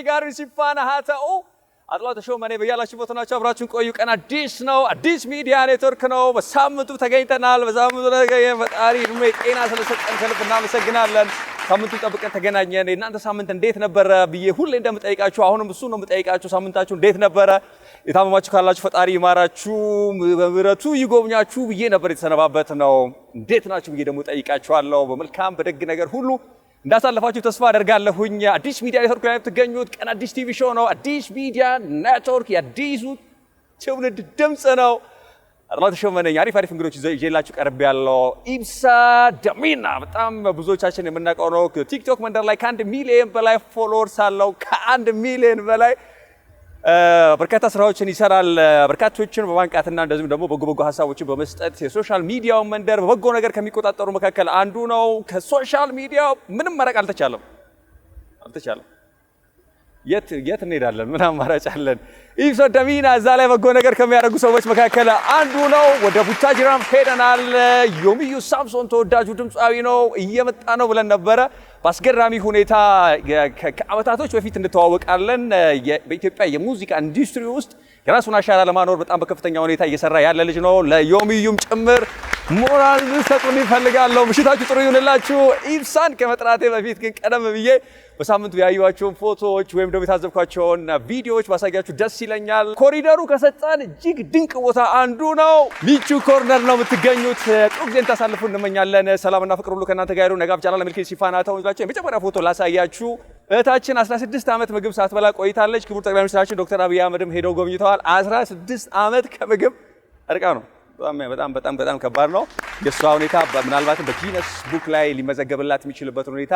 ጋር ሲፋና ሃታኡ አጥላው ተሾመኔ በያላችሁ ቦታናችሁ አብራችሁን ቆዩ። ቀን አዲስ ነው፣ አዲስ ሚዲያ ኔትወርክ ነው። በሳምንቱ ተገኝተናል። በሳምንቱ ተገኘን። ፈጣሪ እድሜ ጤና ስለሰጠን ከልብ እናመሰግናለን። ሳምንቱ ጠብቀን ተገናኘን። እናንተ ሳምንት እንዴት ነበረ ብዬ ሁሌ እንደምጠይቃችሁ አሁንም እሱ ነው የምጠይቃችሁ። ሳምንታችሁ እንዴት ነበረ? የታመማችሁ ካላችሁ ፈጣሪ ይማራችሁ፣ በምህረቱ ይጎብኛችሁ ብዬ ነበር የተሰነባበት ነው። እንዴት ናችሁ ብዬ ደግሞ ጠይቃችኋለሁ። በመልካም በደግ ነገር ሁሉ እንዳሳለፋችሁ ተስፋ አደርጋለሁኝ። አዲስ ሚዲያ ኔትወርክ ላይ የምትገኙት ቀን አዲስ ቲቪ ሾው ነው። አዲስ ሚዲያ ኔትወርክ የአዲሱ ትውልድ ድምፅ ነው። አጥላው ተሾመ ነኝ። አሪፍ እንግዶች ይዤላችሁ ቀርቤያለሁ። ኢብሳ ደሚና በጣም ብዙዎቻችን የምናውቀው ነው። ቲክቶክ መንደር ላይ ከ1 ሚሊዮን በላይ ፎሎወርስ አለው። ከ1 ሚሊዮን በላይ በርካታ ስራዎችን ይሰራል። በርካቶችን በማንቃትና እንደዚሁም ደግሞ በጎ ሀሳቦችን በመስጠት የሶሻል ሚዲያው መንደር በበጎ ነገር ከሚቆጣጠሩ መካከል አንዱ ነው። ከሶሻል ሚዲያው ምንም መራቅ አልተቻለም። የት እንሄዳለን? ምን አማራጭ አለን? ኢብሳ ደሚና እዛ ላይ በጎ ነገር ከሚያደርጉ ሰዎች መካከል አንዱ ነው። ወደ ቡታጅራም ሄደናል። ዮሚዩ ሳምሶን ተወዳጁ ድምፃዊ ነው። እየመጣ ነው ብለን ነበረ። በአስገራሚ ሁኔታ ከዓመታቶች በፊት እንተዋወቃለን። በኢትዮጵያ የሙዚቃ ኢንዱስትሪ ውስጥ የራሱን አሻራ ለማኖር በጣም በከፍተኛ ሁኔታ እየሰራ ያለ ልጅ ነው። ለዮሚዩም ጭምር ሞራል ልሰጡን ይፈልጋለሁ። ምሽታችሁ ጥሩ ይሁንላችሁ። ኢብሳን ከመጥራቴ በፊት ግን ቀደም ብዬ በሳምንቱ ያዩዋቸውን ፎቶዎች ወይም ደግሞ የታዘብኳቸውን ቪዲዮዎች ባሳያችሁ ደስ ይለኛል። ኮሪደሩ ከሰጠን እጅግ ድንቅ ቦታ አንዱ ነው። ሚቹ ኮርነር ነው የምትገኙት። ጥሩ ጊዜን ታሳልፉ እንመኛለን። ሰላምና ፍቅር ሁሉ ከእናንተ ጋር ይሁን። ነጋብ ቻናል መልኬ ሲፋና ታውላችሁ የመጀመሪያ ፎቶ ላሳያችሁ። እህታችን 16 ዓመት ምግብ ሳትበላ ቆይታለች። ክቡር ጠቅላይ ሚኒስትራችን ዶክተር አብይ አህመድም ሄደው ጎብኝተዋል። 16 ዓመት ከምግብ እርቃ ነው። በጣም ከባድ ነው። የሷ ሁኔታ ምናልባትም በጊነስ ቡክ ላይ ሊመዘገብላት የሚችልበት ሁኔታ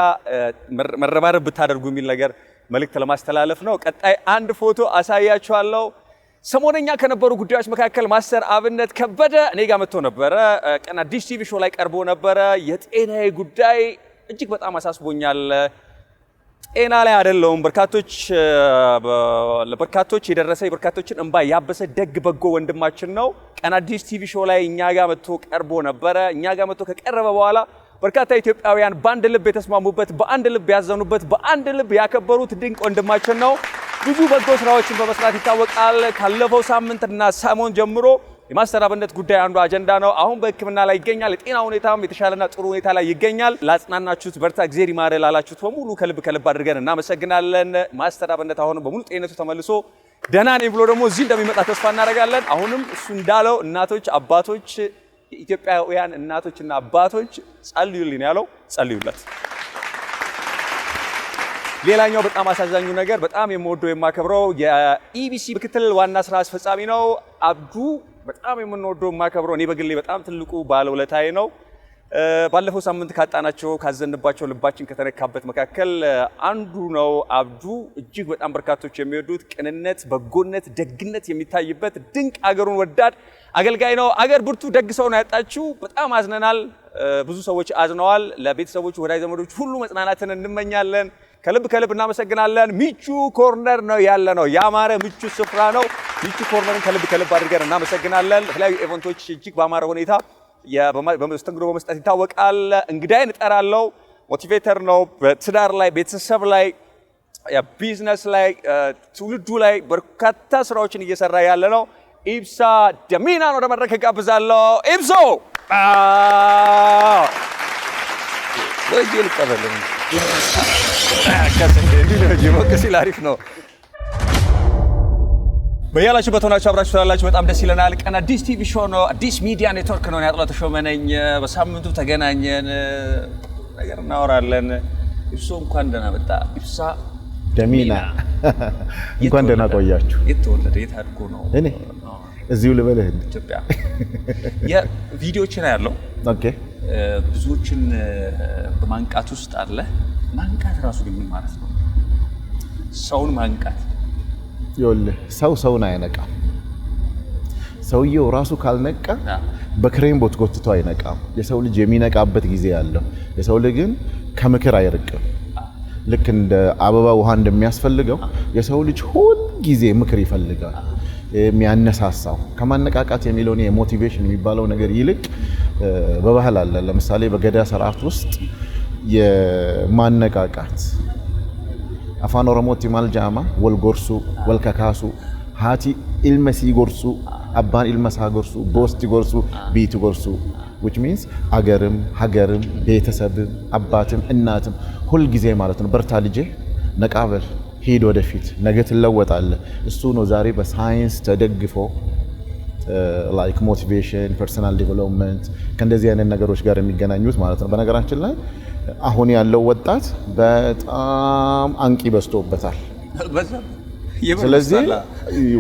መረባረብ ብታደርጉ የሚል ነገር መልእክት ለማስተላለፍ ነው። ቀጣይ አንድ ፎቶ አሳያችኋለሁ። ሰሞነኛ ከነበሩ ጉዳዮች መካከል ማስተር አብነት ከበደ እኔ ጋር መጥቶ ነበረ። ቀን አዲስ ቲቪ ሾው ላይ ቀርቦ ነበረ። የጤናዬ ጉዳይ እጅግ በጣም አሳስቦኛል። ጤና ላይ አይደለሁም። ለበርካቶች የደረሰ የበርካቶችን እንባ ያበሰ ደግ በጎ ወንድማችን ነው። ቀን አዲስ ቲቪ ሾው ላይ እኛ ጋር መጥቶ ቀርቦ ነበረ። እኛ ጋር መጥቶ ከቀረበ በኋላ በርካታ ኢትዮጵያውያን በአንድ ልብ የተስማሙበት፣ በአንድ ልብ ያዘኑበት፣ በአንድ ልብ ያከበሩት ድንቅ ወንድማችን ነው። ብዙ በጎ ስራዎችን በመስራት ይታወቃል። ካለፈው ሳምንትና ሰሞን ጀምሮ የማስተር አብነት ጉዳይ አንዱ አጀንዳ ነው። አሁን በሕክምና ላይ ይገኛል። የጤና ሁኔታም የተሻለና ጥሩ ሁኔታ ላይ ይገኛል። ላጽናናችሁት በርታ እግዚአብሔር ይማረ ላላችሁት በሙሉ ከልብ አድርገን እናመሰግናለን። ማስተር አብነት አሁንም በሙሉ ጤንነቱ ተመልሶ ደህና ነኝ ብሎ ደግሞ እዚህ እንደሚመጣ ተስፋ እናደርጋለን። አሁንም እሱ እንዳለው እናቶች፣ አባቶች፣ የኢትዮጵያውያን እናቶችና አባቶች ጸልዩልኝ ያለው ጸልዩለት። ሌላኛው በጣም አሳዛኙ ነገር በጣም የምወደው የማከብረው የኢቢሲ ምክትል ዋና ስራ አስፈጻሚ ነው አብዱ። በጣም የምንወደው የማከብረው እኔ በግሌ በጣም ትልቁ ባለውለታዬ ነው። ባለፈው ሳምንት ካጣናቸው ካዘንባቸው ልባችን ከተነካበት መካከል አንዱ ነው አብዱ። እጅግ በጣም በርካቶች የሚወዱት ቅንነት፣ በጎነት፣ ደግነት የሚታይበት ድንቅ አገሩን ወዳድ አገልጋይ ነው። አገር ብርቱ ደግ ሰው ነው ያጣችው። በጣም አዝነናል። ብዙ ሰዎች አዝነዋል። ለቤተሰቦቹ ወዳጅ ዘመዶች ሁሉ መጽናናትን እንመኛለን። ከልብ እናመሰግናለን። ሚቹ ኮርነር ነው ያለ ነው። ያማረ ምቹ ስፍራ ነው። ሚቹ ኮርነርን ከልብ አድርገን እናመሰግናለን። ለተለያዩ ኢቨንቶች እጅግ በአማረ ሁኔታ በመስተንግዶ በመስጠት ይታወቃል። እንግዳይን እጠራለሁ። ሞቲቬተር ነው። በትዳር ላይ፣ ቤተሰብ ላይ፣ ቢዝነስ ላይ፣ ትውልዱ ላይ በርካታ ስራዎችን እየሰራ ያለ ነው። ኢብሳ ደሚና ነው። ወደ መድረክ ጋብዛለሁ። ኢብሶ አሪፍ ነው። በያላችሁበት ሆናችሁ አብራችሁ ስላላችሁ በጣም ደስ ይለናል። ቀን አዲስ ቲቪ ሾው ነው። አዲስ ሚዲያ ኔትወርክ ነው። አጥላው ተሾመ ነኝ። በሳምንቱ ተገናኘን፣ ነገር እናወራለን። ኢብሶ እንኳን ደህና መጣ። ኢብሳ ደሚና እንኳን ደህና ቆያችሁ። የት ተወለደ? የት አድጎ ነው? እኔ እዚሁ ልበልህ ኢትዮጵያ። የቪዲዮችን ያለው ኦኬ፣ ብዙዎችን በማንቃት ውስጥ አለ። ማንቃት ራሱ ግን ምን ማለት ነው? ሰውን ማንቃት ይኸውልህ፣ ሰውን አይነቃም። ሰውየው ራሱ ካልነቃ በክሬም ጎትቶ አይነቃም። የሰው ልጅ የሚነቃበት ጊዜ ያለው። የሰው ልጅ ግን ከምክር አይርቅም። ልክ እንደ አበባ ውሃ እንደሚያስፈልገው የሰው ልጅ ሁል ጊዜ ምክር ይፈልጋል። የሚያነሳሳው ከማነቃቃት የሚለውን የሞቲቬሽን የሚባለው ነገር ይልቅ በባህል አለ። ለምሳሌ በገዳ ስርዓት ውስጥ የማነቃቃት afaan oromootti maal jaama wal gorsuu wal kakaasu haati ilma sii gorsuu abbaan ilma isaa gorsuu boostii gorsuu biitu gorsuu which means አገርም ሀገርም ቤተሰብም አባትም እናትም ሁሉ ጊዜ ማለት ነው በርታ ልጄ ነቃበል ሄድ ወደፊት ነገ ትለወጣለህ እሱ ነው ዛሬ በሳይንስ ተደግፎ like motivation personal development ከእንደዚህ አይነት ነገሮች ጋር የሚገናኙት ማለት ነው በነገራችን ላይ አሁን ያለው ወጣት በጣም አንቂ በዝቶበታል ስለዚህ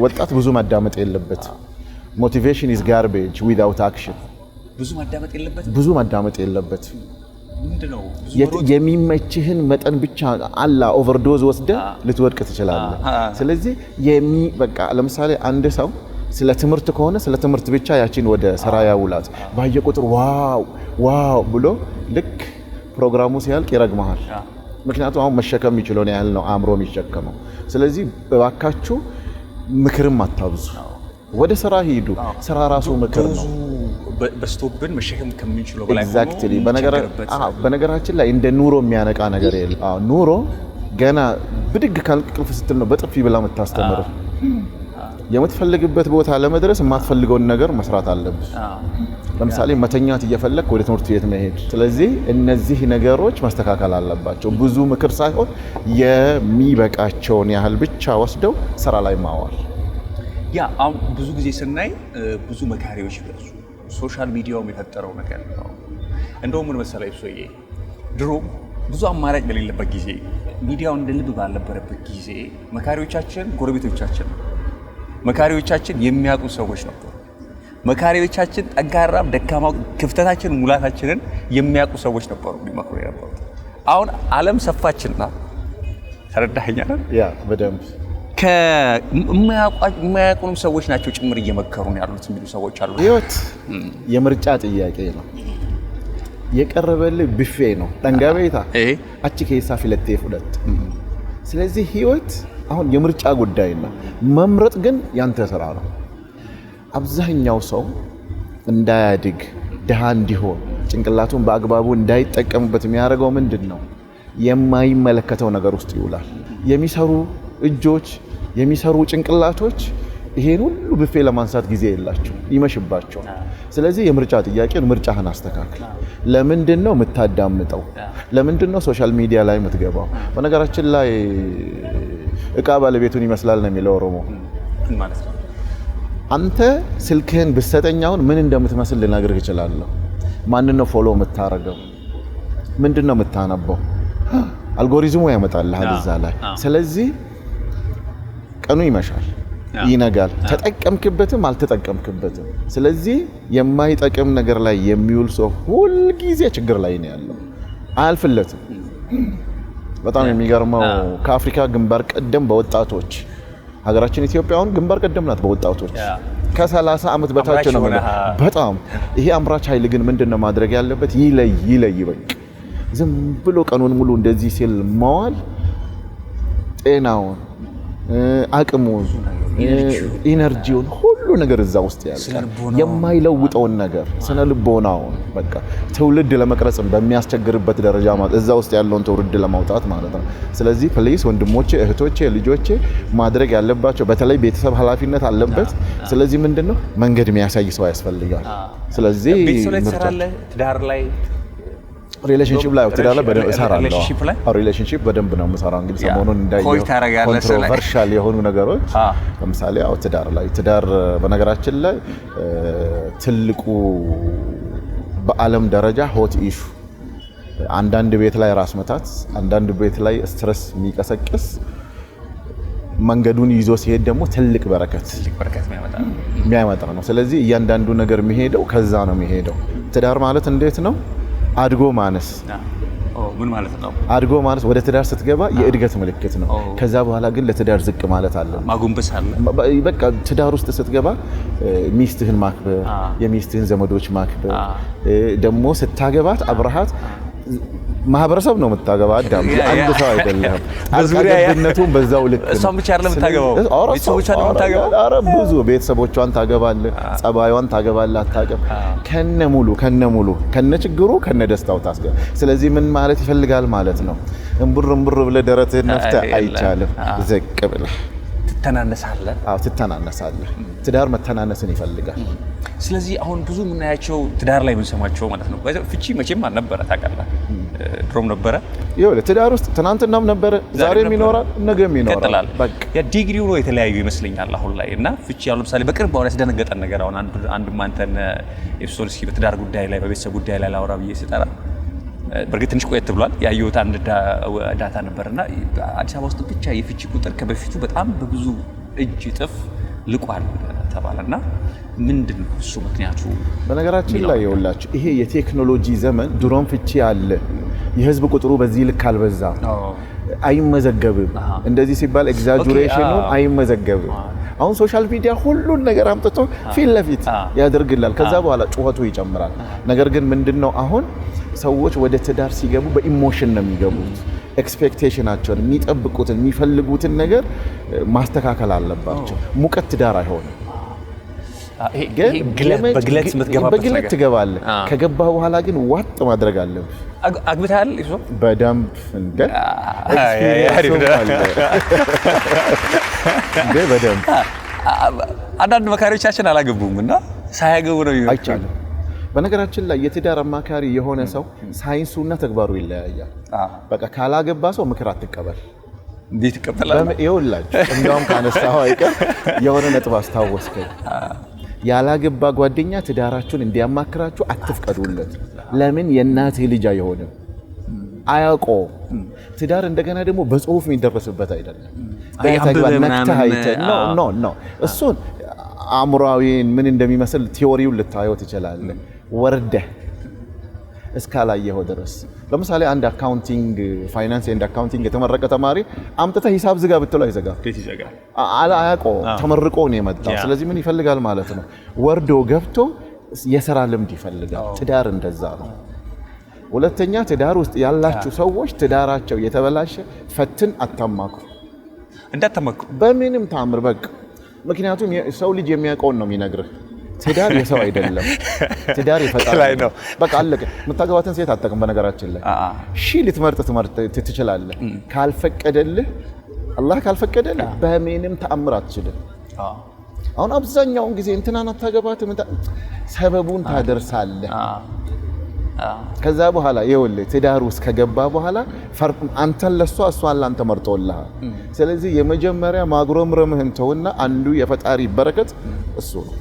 ወጣት ብዙ ማዳመጥ የለበት motivation is garbage without action ብዙ ማዳመጥ የለበት ምንድነው የሚመችህን መጠን ብቻ አላ ኦቨርዶዝ ወስደ ልትወድቅ ትችላለህ ስለዚህ በቃ ለምሳሌ አንድ ሰው ስለ ትምህርት ከሆነ ስለ ትምህርት ብቻ ያቺን ወደ ስራ ያውላት ባየ ቁጥር ዋው ብሎ ልክ ፕሮግራሙ ሲያልቅ ይረግማል ምክንያቱም አሁን መሸከም የሚችለው ያህል ነው አእምሮ የሚሸከመው ስለዚህ በባካችሁ ምክርም አታብዙ ወደ ስራ ሂዱ ስራ ራሱ ምክር ነው በስቶብን መሸከም ከሚችለው በላይ ኤግዛክትሊ በነገራችን ላይ እንደ ኑሮ የሚያነቃ ነገር የለም ኑሮ ገና ብድግ ካልቅልፍ ስትል ነው በጥፊ ብላ መታስተምር የምትፈልግበት ቦታ ለመድረስ የማትፈልገውን ነገር መስራት አለብህ ለምሳሌ መተኛት እየፈለክ ወደ ትምህርት ቤት መሄድ ስለዚህ እነዚህ ነገሮች ማስተካከል አለባቸው ብዙ ምክር ሳይሆን የሚበቃቸውን ያህል ብቻ ወስደው ስራ ላይ ማዋል ያ አሁን ብዙ ጊዜ ስናይ ብዙ መካሪዎች በዙ ሶሻል ሚዲያው የፈጠረው ነገር ነው እንደውም ምን መሰለኝ ሶዬ ድሮ ብዙ አማራጭ በሌለበት ጊዜ ሚዲያው እንደ ልብ ባልነበረበት ጊዜ መካሪዎቻችን ጎረቤቶቻችን መካሪዎቻችን የሚያውቁ ሰዎች ነበሩ መካሪዎቻችን ጠንካራም ደካማው ክፍተታችን ሙላታችንን የሚያውቁ ሰዎች ነበሩ ሊመክሩ የነበሩት አሁን ዓለም ሰፋችና ተረዳኸኝ አይደል ያ በደንብ ከማያውቁንም ሰዎች ናቸው ጭምር እየመከሩን ያሉት የሚሉ ሰዎች አሉ ህይወት የምርጫ ጥያቄ ነው የቀረበልህ ቢፌ ነው ጠንጋቤታ አቺ ከይሳ ፍለቴ ፍለት ስለዚህ ህይወት አሁን የምርጫ ጉዳይ ነው መምረጥ ግን ያንተ ስራ ነው አብዛኛው ሰው እንዳያድግ ደሃ እንዲሆን ጭንቅላቱን በአግባቡ እንዳይጠቀምበት የሚያደርገው ምንድነው የማይመለከተው ነገር ውስጥ ይውላል የሚሰሩ እጆች የሚሰሩ ጭንቅላቶች ይሄን ሁሉ ቢፌ ለማንሳት ጊዜ የላቸው ይመሽባቸው ስለዚህ የምርጫ ጥያቄን ምርጫህን አስተካክል ለምንድነው የምታዳምጠው ለምንድነው ሶሻል ሚዲያ ላይ የምትገባው በነገራችን ላይ እቃ ባለቤቱን ይመስላል ነው የሚለው ኦሮሞ ማለት ነው አንተ ስልክህን ብትሰጠኛውን ምን እንደምትመስል ልነግርህ እችላለሁ ማንነው ፎሎ የምታረገው ምንድነው የምታነበው አልጎሪዝሙ ያመጣልሃል እዛ ላይ ስለዚህ ቀኑ ይመሻል ይነጋል ተጠቀምክበትም አልተጠቀምክበትም ስለዚህ የማይጠቅም ነገር ላይ የሚውል ሰው ሁሉ ጊዜ ችግር ላይ ነው ያለው አልፍለትም በጣም የሚገርመው ከአፍሪካ ግንባር ቀደም በወጣቶች ሀገራችን ኢትዮጵያውን ግንባር ቀደም ናት በወጣቶች ከ30 አመት በታች ነው በጣም ይሄ አምራች ኃይል ግን ምንድነው ማድረግ ያለበት ይለይ በቃ ዝም ብሎ ቀኑን ሙሉ እንደዚህ ሲል መዋል ጤናውን አቅሙን ኢነርጂውን ሁሉ ነገር እዛ ውስጥ ያለ የማይለውጠውን ነገር ስነ ልቦናውን በቃ ትውልድ ለመቅረጽ በሚያስቸግርበት ደረጃ ማለት እዛ ውስጥ ያለውን ትውልድ ለማውጣት ማለት ነው ስለዚህ ፕሊስ ወንድሞቼ እህቶቼ ልጆቼ ማድረግ ያለባቸው በተለይ ቤተሰብ ኃላፊነት አለበት ስለዚህ ምንድነው መንገድ የሚያሳይ ሰው ያስፈልጋል ስለዚህ ትዳር ላይ ሪሌሽንሺፕ ላይ ትዳር ላይ በደንብ እሰራለሁ ሪሌሽንሺፕ በደንብ ነው የምሰራው እንግዲህ ሰሞኑን እንዳየው ኮንትሮቨርሻል የሆኑ ነገሮች ለምሳሌ ትዳር ላይ ትዳር በነገራችን ላይ ትልቁ በአለም ደረጃ ሆት ኢሹ አንዳንድ ቤት ላይ ራስ መታት አንዳንድ ቤት ላይ ስትረስ የሚቀሰቅስ መንገዱን ይዞ ሲሄድ ደግሞ ትልቅ በረከት የሚያመጣ ነው ስለዚህ እያንዳንዱ ነገር የሚሄደው ከዛ ነው የሚሄደው ትዳር ማለት እንዴት ነው አድጎ ማነስ ምን ማለት ነው አድጎ ማነስ ወደ ትዳር ስትገባ የእድገት ምልክት ነው ከዛ በኋላ ግን ለትዳር ዝቅ ማለት አለ ማጎንበስ አለ በቃ ትዳር ውስጥ ስትገባ ሚስትህን ማክበር የሚስትህን ዘመዶች ማክበር ደግሞ ስታገባት አብረሃት ማህበረሰብ ነው የምታገባ አዳም አንድ ሰው አይደለም አልቃገብነቱም በዛው ልክ እሷን ብቻ አይደለም የምታገባው ቤተሰቦቿን ነው የምታገባው ኧረ ብዙ ቤተሰቦቿን ታገባለህ ጸባዩን ታገባለህ አታገብ ከነሙሉ ከነችግሩ ከነደስታው ታስገባ ስለዚህ ምን ማለት ይፈልጋል ማለት ነው እንቡር ብለህ ደረትህን ነፍተህ አይቻልም ዘቅ ብለህ ትተናነሳለህ ትዳር መተናነስን ይፈልጋል ስለዚህ አሁን ብዙ የምናያቸው ትዳር ላይ የምንሰማቸው ማለት ነው ፍቺ መቼም አልነበረ ታውቃለህ ድሮም ነበረ ይኸውልህ ትዳር ውስጥ ትናንትናም ነበረ ዛሬም ይኖራል ነገም ይኖራል በቃ ያ ዲግሪው ነው የተለያዩ ይመስለኛል አሁን ላይ እና ፍቺ ያለው ለምሳሌ በቅርብ አሁን ያስደነገጠን ነገር አሁን አንድ ማንተን ኤፕሶልስኪ በትዳር ጉዳይ ላይ በቤተሰብ ጉዳይ ላይ ላውራ ብዬ ስጠራ በርግጥ ትንሽ ቆየት ብሏል ያየሁት አንድ ዳታ ነበርና አዲስ አበባ ውስጥ ብቻ የፍቺ ቁጥር ከበፊቱ በጣም በብዙ እጅ እጥፍ ልቋል ተባለና ምንድነው እሱ ምክንያቱ በነገራችን ላይ ይኸውላችሁ ይሄ የቴክኖሎጂ ዘመን ድሮም ፍቺ አለ የህዝብ ቁጥሩ በዚህ ልክ አልበዛ አይመዘገብም እንደዚህ ሲባል ኤግዛጁሬሽኑ አይመዘገብም አሁን ሶሻል ሚዲያ ሁሉን ነገር አምጥቶ ፊት ለፊት ያደርግላል ከዛ በኋላ ጩኸቱ ይጨምራል ነገር ግን ምንድነው አሁን ሰዎች ወደ ትዳር ሲገቡ በኢሞሽን ነው የሚገቡት ኤክስፔክቴሽናቸውን የሚጠብቁትን የሚፈልጉትን ነገር ማስተካከል አለባቸው ሙቀት ትዳር አይሆንም በግለት የምትገባበት ነገር በግለት ትገባለህ ከገባ በኋላ ግን ዋጥ ማድረግ አለብህ አግብታል ይሶ በደንብ እንደ በደንብ አንዳንድ መካሪዎቻችን አላገቡም እና ሳያገቡ ነው አይቻልም በነገራችን ላይ የትዳር አማካሪ የሆነ ሰው ሳይንሱና ተግባሩ ይለያያል በቃ ካላገባ ሰው ምክር አትቀበል እንዴት ይቀበላል ይኸውላችሁ እንደውም ካነሳው አይቀር የሆነ ነጥብ አስታወስከኝ ያላገባ ጓደኛ ትዳራችሁን እንዲያማክራችሁ አትፍቀዱለት ለምን የእናት ልጅ አይሆንም አያውቀውም ትዳር እንደገና ደግሞ በጽሁፍ የሚደረስበት አይደለም በተግባር ነክተህ አይተህ ኖ እሱን አእምሯዊን ምን እንደሚመስል ቲዮሪውን ልታየው ትችላለህ ወርደህ እስካላየኸው ድረስ ለምሳሌ አንድ አካውንቲንግ ፋይናንስ ኤንድ አካውንቲንግ የተመረቀ ተማሪ አምጥተህ ሂሳብ ዝጋ ብትለው አይዘጋም አያውቀውም ተመርቆ ነው የመጣው ስለዚህ ምን ይፈልጋል ማለት ነው ወርዶ ገብቶ የሥራ ልምድ ይፈልጋል ትዳር እንደዛ ነው ሁለተኛ ትዳር ውስጥ ያላችሁ ሰዎች ትዳራቸው የተበላሸ ፈትን አታማክሩ እንዳታማክሩ በምንም ታምር በቃ ምክንያቱም ሰው ልጅ የሚያውቀውን ነው የሚነግርህ ትዳር የሰው አይደለም ትዳር ይፈጣል ነው በቃ አለቀ መታገባትን ሴት አጠቅም በነገራችን ላይ ልትመርጥ ትችላለህ ካልፈቀደልህ አላህ ካልፈቀደልህ በምንም ተአምር አትችልም አሁን አብዛኛውን ጊዜ እንትናን አታገባትም ሰበቡን ታደርሳለህ ከዛ በኋላ ይኸውልህ ትዳር ውስጥ ከገባ በኋላ አንተን ለሷ እሷን ላንተ መርጦልሃል ስለዚህ የመጀመሪያ ማግሮምረምህን ተውና አንዱ የፈጣሪ በረከት እሱ ነው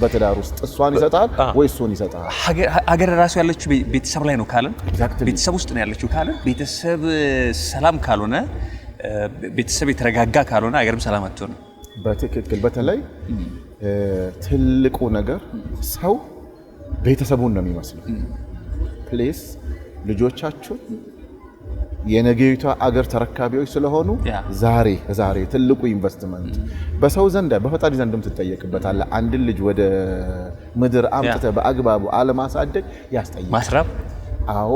በትዳር ውስጥ እሷን ይሰጣል ወይ እሱን ይሰጣል ሀገር ራሱ ያለችው ቤተሰብ ላይ ነው ካለን ቤተሰብ ውስጥ ነው ያለችው ካለን ቤተሰብ ሰላም ካልሆነ ቤተሰብ የተረጋጋ ካልሆነ ሀገርም ሰላም አትሆንም በትክክል በተለይ ትልቁ ነገር ሰው ቤተሰቡን ነው የሚመስለው ፕሌስ ልጆቻችሁ የነገይቷ አገር ተረካቢዎች ስለሆኑ ዛሬ ትልቁ ኢንቨስትመንት በሰው ዘንድ በፈጣሪ ዘንድም ትጠየቅበታለህ አንድ ልጅ ወደ ምድር አምጥተህ በአግባቡ አለማሳደግ ያስጠይቃል ማስራብ አዎ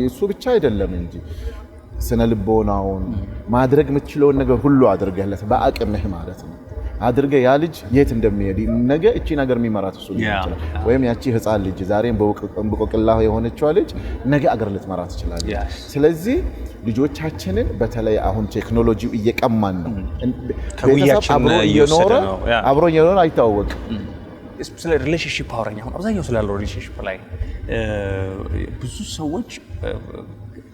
እሱ ብቻ አይደለም እንጂ ስነ ልቦናውን ማድረግ የምትችለውን ነገር ሁሉ አድርገህለት በአቅምህ ማለት ነው አድርገህ ያ ልጅ የት እንደሚሄድ ነገ እቺ ነገር የሚመራት እሱ ሊሆን ይችላል ወይም ያቺ ህፃን ልጅ ዛሬም በቆቅላህ የሆነችው ልጅ ነገ አገር ልትመራት ይችላል ስለዚህ ልጆቻችንን በተለይ አሁን ቴክኖሎጂው እየቀማን ነው ከውያችን አብሮ እየኖረ አይታወቅም ስለ ሪሌሽንሺፕ አወራኝ አሁን አብዛኛው ስላለው ሪሌሽንሺፕ ላይ ብዙ ሰዎች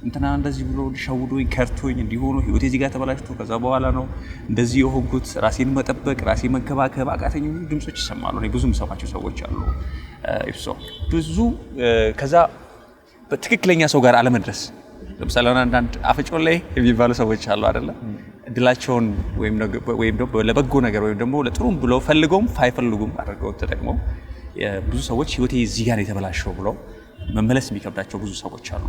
እንትና እንደዚህ ብሎ ሸውዶኝ ከርቶኝ እንዲሆኑ ህይወቴ እዚህ ጋር ተበላሽቶ ከዛ በኋላ ነው እንደዚህ የሆንኩት ራሴን መጠበቅ ራሴን መንከባከብ አቃተኝ ድምጾች ይሰማሉ እኔ ብዙ የምሰማቸው ሰዎች አሉ ኢፍሶ ብዙ ከዛ በትክክለኛ ሰው ጋር አለመድረስ ለምሳሌ አንዳንድ አፈጮ ላይ የሚባሉ ሰዎች አሉ አይደለ እድላቸውን ወይም ደግሞ ለበጎ ነገር ወይም ደግሞ ለጥሩም ብለው ፈልገውም ሳይፈልጉም አድርገው ተጠቅመው ብዙ ሰዎች ህይወቴ እዚህ ጋር የተበላሸው ብለው መመለስ የሚከብዳቸው ብዙ ሰዎች አሉ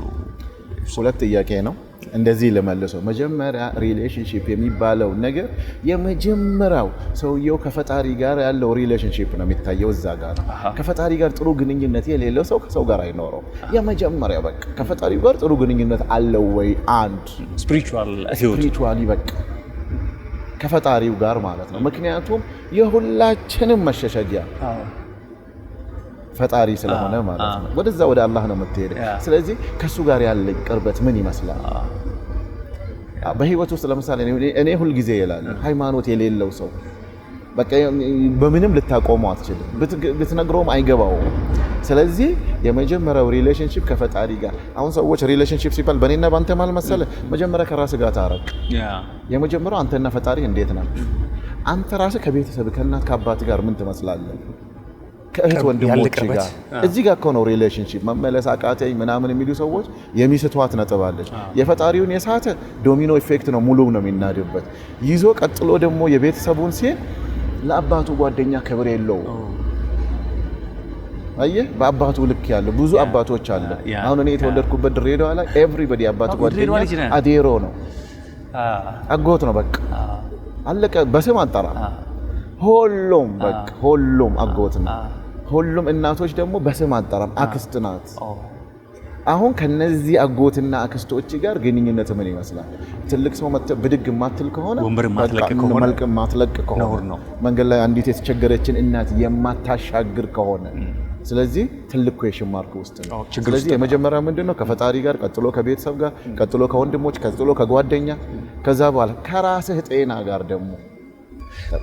ሁለት ጥያቄ ነው እንደዚህ ለመለሰው መጀመሪያ ሪሌሽንሺፕ የሚባለው ነገር የመጀመሪያው ሰውየው ከፈጣሪ ጋር ያለው ሪሌሽንሺፕ ነው የሚታየው እዛ ጋር። ከፈጣሪ ጋር ጥሩ ግንኙነት የሌለው ሰው ከሰው ጋር አይኖረው። የመጀመሪያ በቃ ከፈጣሪ ጋር ጥሩ ግንኙነት አለው ወይ? አንድ ስፒሪቹዋሊ በቃ ከፈጣሪው ጋር ማለት ነው። ምክንያቱም የሁላችንም መሸሸጊያ ፈጣሪ ስለሆነ ማለት ነው። ወደዛ ወደ አላህ ነው የምትሄደው። ስለዚህ ከሱ ጋር ያለ ቅርበት ምን ይመስላል? በህይወት ውስጥ ለምሳሌ እኔ ሁል ጊዜ ይላል ሃይማኖት የሌለው ሰው በቃ በምንም ልታቆመው አትችልም፣ ብትነግረውም አይገባውም። ስለዚህ የመጀመሪያው ሪሌሽንሺፕ ከፈጣሪ ጋር። አሁን ሰዎች ሪሌሽንሺፕ ሲባል በእኔና ባንተ ማለት መሰለ፣ መጀመሪያ ከራስህ ጋር ታረቅ። የመጀመሪያው አንተና ፈጣሪ እንዴት ናችሁ? አንተ ራስህ ከቤተሰብ ከእናት ከአባት ጋር ምን ትመስላለህ? ከእህት ወንድሞች ጋር እዚህ ጋር እኮ ነው ሪሌሽንሺፕ። መመለስ አቃተኝ ምናምን የሚሉ ሰዎች የሚስተዋት ነጥብ አለች። የፈጣሪውን የሳተ ዶሚኖ ኢፌክት ነው ሙሉ ነው የሚናድበት ይዞ ቀጥሎ ደግሞ የቤተሰቡን ሲል ለአባቱ ጓደኛ ክብር የለውም። አየህ በአባቱ ልክ ያለው ብዙ አባቶች አለ። አሁን እኔ የተወለድኩበት ድሬዳዋ ላይ ኤቭሪባዲ አባቱ ጓደኛ አዴሮ ነው፣ አጎት ነው። በቃ አለቀ። በስም አጠራ ሁሉም በቃ ሁሉም አጎት ነው። ሁሉም እናቶች ደግሞ በስም አጠራም አክስት ናት። አሁን ከነዚህ አጎትና አክስቶች ጋር ግንኙነት ምን ይመስላል? ትልቅ ሰው ብድግ ማትል ከሆነ መልክ ማትለቅ ከሆነ መንገድ ላይ አንዲት የተቸገረችን እናት የማታሻግር ከሆነ ስለዚህ ትልቅ ኩዌሽን ማርክ ውስጥ ነው። ስለዚህ የመጀመሪያ ምንድነው? ከፈጣሪ ጋር፣ ቀጥሎ ከቤተሰብ ጋር፣ ቀጥሎ ከወንድሞች፣ ቀጥሎ ከጓደኛ፣ ከዛ በኋላ ከራስህ ጤና ጋር ደግሞ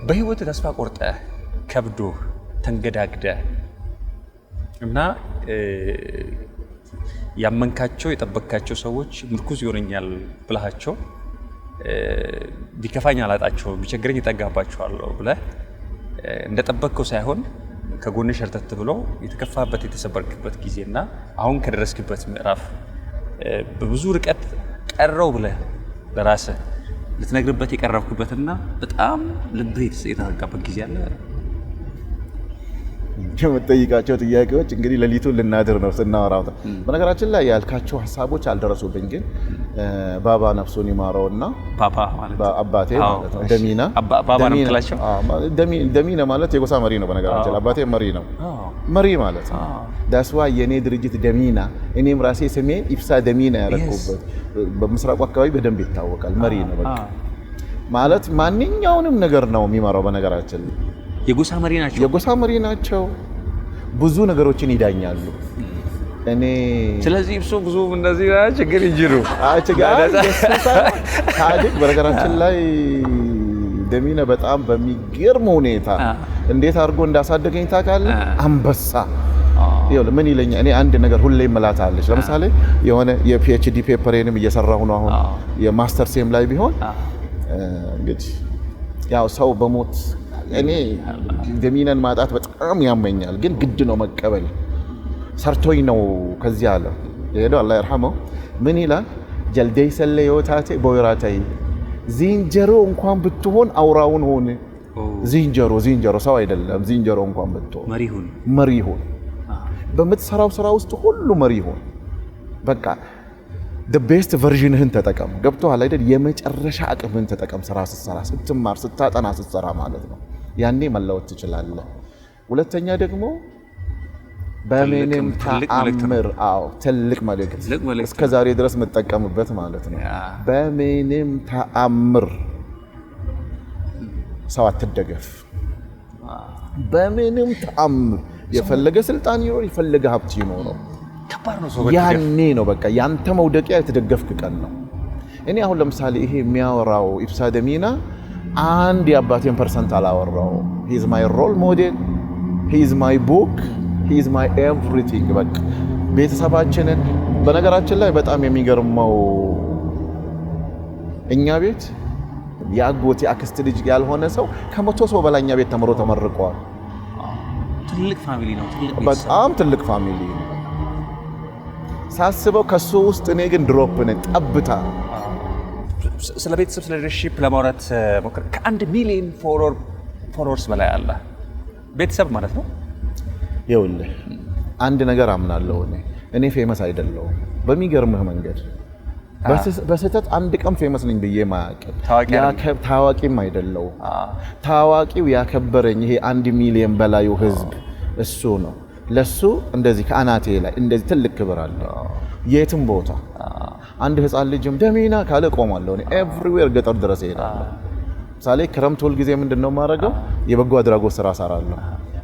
በህይወት ተስፋ ቆርጠህ ከብዶህ ተንገዳግደህ እና ያመንካቸው የጠበቅካቸው ሰዎች ምርኩዝ ይሆነኛል ብለሃቸው ቢከፋኝ አላጣቸው ቢቸግረኝ ይጠጋባቸዋለሁ ብለህ እንደጠበቅከው ሳይሆን ከጎንህ ሸርተት ብሎ የተከፋበት የተሰበርክበት ጊዜና አሁን ከደረስክበት ምዕራፍ በብዙ ርቀት ቀረው ብለህ ለራስህ ልትነግርበት የቀረብክበትና በጣም ልብህ የተዘጋበት ጊዜ አለ? የምትጠይቃቸው ጥያቄዎች እንግዲህ ሌሊቱን ልናድር ነው ስናወራው። በነገራችን ላይ ያልካቸው ሀሳቦች አልደረሱብኝ፣ ግን ባባ ነፍሱን ይማረውና ባባ ማለት አባቴ ማለት ነው። ደሚና ባባ ነው የምትላቸው? ደሚና ማለት የጎሳ መሪ ነው። በነገራችን አባቴ መሪ ነው፣ መሪ ማለት ነው። ዳስዋ የኔ ድርጅት ደሚና፣ እኔም ራሴ ስሜ ኢብሳ ደሚና ያረኩበት በምስራቁ አካባቢ በደንብ ይታወቃል። መሪ ነው በቃ ማለት ማንኛውንም ነገር ነው የሚመራው። በነገራችን የጎሳ መሪ ናቸው። የጎሳ መሪ ናቸው። ብዙ ነገሮችን ይዳኛሉ። እኔ ስለዚህ እሱ ብዙ እንደዚህ ችግር ይጅሩ ታዲክ በነገራችን ላይ ደሚነ በጣም በሚገርም ሁኔታ እንዴት አድርጎ እንዳሳደገኝ ታውቃለህ? አንበሳ ይኸውልህ ምን ይለኛል። እኔ አንድ ነገር ሁሌ እምላታለች። ለምሳሌ የሆነ የፒኤችዲ ፔፐሬንም እየሰራሁ ነው አሁን የማስተር ሴም ላይ ቢሆን እንግዲህ ያው ሰው በሞት እኔ ደሚነን ማጣት በጣም ያመኛል፣ ግን ግድ ነው መቀበል። ሰርቶኝ ነው ከዚህ አለ የሄደው አላህ ይርሐመው። ምን ይላል? ጀልደይ ሰለ የወታቴ ቦይራታይ ዝንጀሮ እንኳን ብትሆን አውራውን ሆነ። ዝንጀሮ ሰው አይደለም። ዝንጀሮ እንኳን ብትሆን መሪ ሁን። በምትሰራው ስራ ውስጥ ሁሉ መሪ ሁን። በቃ the best versionህን ተጠቀም። ገብቶሃል አይደል? የመጨረሻ አቅምህን ተጠቀም። ስራ ስትሰራ፣ ስትማር፣ ስታጠና፣ ስትሰራ ማለት ነው። ያኔ መለወጥ ትችላለህ። ሁለተኛ ደግሞ በምንም ተአምር ትልቅ መልእክት እስከ ዛሬ ድረስ መጠቀምበት ማለት ነው። በምንም ተአምር ሰው አትደገፍ። በምንም ተአምር የፈለገ ስልጣን ይኖር የፈለገ ሀብት ይኖረው ያኔ ነው በቃ ያንተ መውደቂያ የተደገፍክ ቀን ነው። እኔ አሁን ለምሳሌ ይሄ የሚያወራው ኢብሳ ደሚና አንድ የአባቴን ፐርሰንት አላወራው። he is my role model, he is my book, he is my everything። በቃ ቤተሰባችንን በነገራችን ላይ በጣም የሚገርመው እኛ ቤት የአጎቴ አክስት ልጅ ያልሆነ ሰው ከ100 ሰው በላይ እኛ ቤት ተምሮ ተመርቀዋል። ትልቅ ፋሚሊ ነው። በጣም ትልቅ ፋሚሊ ነው ሳስበው። ከሱ ውስጥ እኔ ግን ድሮፕ ነኝ ጠብታ። ስለ ቤተሰብ ስለ ሊደርሺፕ ለማውራት ሞክር። ከ1 ሚሊዮን ፎሎወርስ በላይ አለ ቤተሰብ ማለት ነው። ይኸውልህ አንድ ነገር አምናለሁ እኔ ፌመስ አይደለሁም። በሚገርምህ መንገድ በስህተት አንድ ቀን ፌመስ ነኝ ብዬ ማያውቅም። ታዋቂም አይደለው። ታዋቂው ያከበረኝ ይሄ 1 ሚሊዮን በላዩ ህዝብ እሱ ነው። ለሱ እንደዚህ ከአናቴ ላይ እንደዚህ ትልቅ ክብር አለ። የትም ቦታ አንድ ህፃን ልጅም ደሚና ካለ ቆማለሁ። እኔ ኤቭሪዌር ገጠር ድረስ እሄዳለሁ። ምሳሌ ክረምት ሁል ጊዜ ምንድነው ማረገው? የበጎ አድራጎት ስራ ሰራለሁ።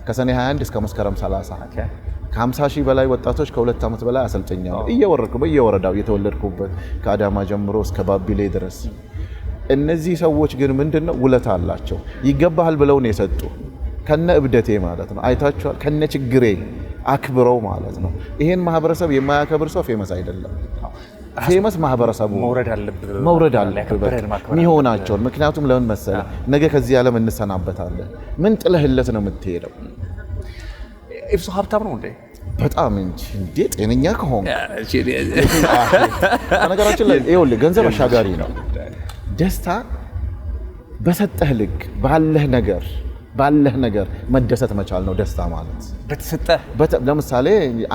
ከሰኔ 21 እስከ መስከረም 30 ከ50 ሺህ በላይ ወጣቶች ከ2 ዓመት በላይ አሰልጥኛለሁ። እየወረድኩ በየወረዳው የተወለድኩበት ከአዳማ ጀምሮ እስከ ባቢሌ ድረስ። እነዚህ ሰዎች ግን ምንድነው ውለታ አላቸው። ይገባሃል ብለው ነው የሰጡ። ከነ እብደቴ ማለት ነው። አይታችኋል። ከነ ችግሬ አክብረው ማለት ነው። ይሄን ማህበረሰብ የማያከብር ሰው ፌመስ አይደለም። ፌመስ ማህበረሰቡ መውረድ አለበት የሚሆናቸውን። ምክንያቱም ለምን መሰለ ነገ ከዚህ ዓለም እንሰናበታለን። ምን ጥለህለት ነው የምትሄደው? ኢብሶ ሀብታም ነው እንዴ? በጣም እንጂ እንዴ! ጤነኛ ከሆነ ነገራችን ላይ ይኸውልህ ገንዘብ አሻጋሪ ነው። ደስታ በሰጠህ ልክ ባለህ ነገር መደሰት መቻል ነው ደስታ ማለት። በተሰጠህ ለምሳሌ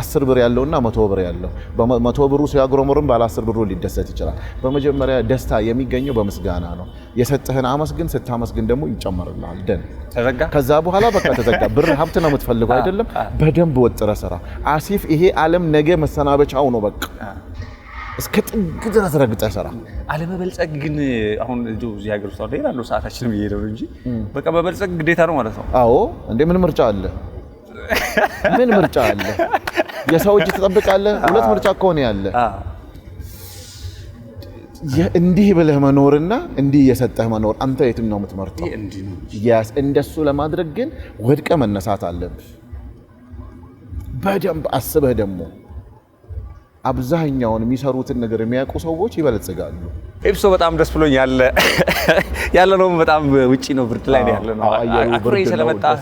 10 ብር ያለውና 100 ብር ያለው በ100 ብሩ ሲያግሮመርም ባለ 10 ብሩ ሊደሰት ይችላል። በመጀመሪያ ደስታ የሚገኘው በምስጋና ነው። የሰጠህን አመስግን፣ ስታመስግን ደግሞ ይጨመርልሃል። ደን ተዘጋ። ከዛ በኋላ በቃ ተዘጋ። ብር ሀብት ነው የምትፈልገው አይደለም። በደንብ ወጥረ ስራ። አሲፍ ይሄ ዓለም ነገ መሰናበቻው ነው በቃ እስከ ጥግ ድረስ ረግጠህ ስራ። አለመበልጸግ ግን አሁን እዚህ ሀገር ውስጥ አለ ይላሉ። ሰዓታችንም እየሄደ ነው እንጂ በቃ መበልጸግ ግዴታ ነው ማለት ነው። አዎ እንዴ! ምን ምርጫ አለ? ምን ምርጫ አለ? የሰው እጅ ትጠብቃለህ? ሁለት ምርጫ እኮ ነው ያለ። እንዲህ ብለህ መኖርና እንዲህ እየሰጠህ መኖር፣ አንተ የትኛው ነው የምትመርጠው? እንደሱ ለማድረግ ግን ወድቀህ መነሳት አለብህ። በደንብ አስበህ ደግሞ አብዛኛውን የሚሰሩትን ነገር የሚያውቁ ሰዎች ይበለጽጋሉ። ኢብሶ በጣም ደስ ብሎኛል። ያለነው በጣም ውጪ ነው፣ ብርድ ላይ ነው ያለነው። አክብረኝ ስለመጣህ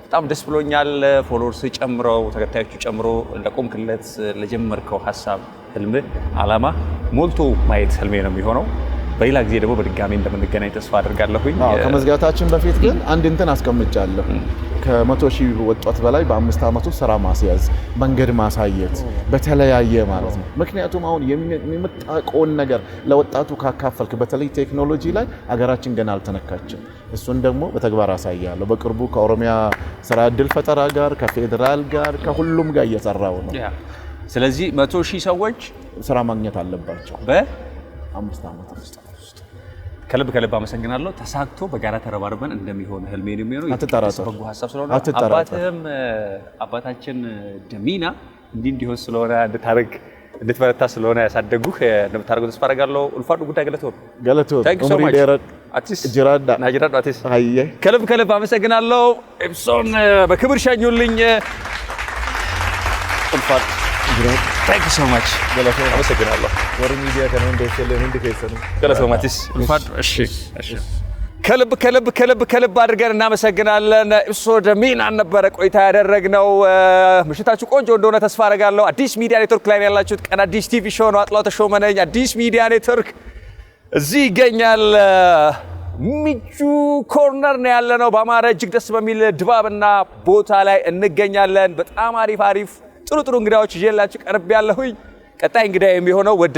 በጣም ደስ ብሎኛል። ፎሎወርስ ጨምረው ተከታዮቹ ጨምሮ ለቆምክለት ለጀመርከው ሀሳብ፣ ህልም፣ አላማ ሞልቶ ማየት ህልሜ ነው የሚሆነው። በሌላ ጊዜ ደግሞ በድጋሚ እንደምንገናኝ ተስፋ አድርጋለሁኝ። ከመዝጋታችን በፊት ግን አንድ እንትን አስቀምጫለሁ። ከ100 ሺህ ወጣት በላይ በ5 ዓመት ውስጥ ስራ ማስያዝ፣ መንገድ ማሳየት በተለያየ ማለት ነው። ምክንያቱም አሁን የምታውቀውን ነገር ለወጣቱ ካካፈልክ፣ በተለይ ቴክኖሎጂ ላይ አገራችን ገና አልተነካችም። እሱን ደግሞ በተግባር አሳያለሁ። በቅርቡ ከኦሮሚያ ስራ እድል ፈጠራ ጋር፣ ከፌዴራል ጋር፣ ከሁሉም ጋር እየሰራው ነው። ስለዚህ 100 ሺህ ሰዎች ስራ ማግኘት አለባቸው በ5 ዓመት ውስጥ። ከልብ አመሰግናለሁ። ተሳክቶ በጋራ ተረባርበን እንደሚሆን ህልሜ ነው የሚሆነው። በጎ ሀሳብ ስለሆነ አባታችን ደሚና እንዲሆን ስለሆነ እንድትበረታ ስለሆነ ያሳደጉህ እንደምታደርገው ተስፋ አደርጋለሁ። ኡልፋዱ ጉዳይ ገለቶ ከልብ አመሰግናለሁ። ኢብሶን በክብር ሸኙልኝ። ኡልፋዱ Thank you so much. አመሰግናለሁ። ወር ሚዲያ ከነን ደሰለን እንድከይሰኑ ገለሶማቲስ ኡልፋዱ እሺ ከልብ አድርገን እናመሰግናለን። ኢብሶ ደሚና ነበረ ቆይታ ያደረግነው። ምሽታችሁ ቆንጆ እንደሆነ ተስፋ አደርጋለሁ። አዲስ ሚዲያ ኔትወርክ ላይ ያላችሁት ቀን አዲስ ቲቪ ሾው ነው። አጥላው ተሾመ ነኝ። አዲስ ሚዲያ ኔትወርክ እዚህ ይገኛል። ሚጁ ኮርነር ነው ያለነው። በአማረ እጅግ ደስ በሚል ድባብና ቦታ ላይ እንገኛለን። በጣም አሪፍ ጥሩ እንግዳዎች ይዤላችሁ ቀርብ ያለሁኝ። ቀጣይ እንግዳ የሚሆነው ወደ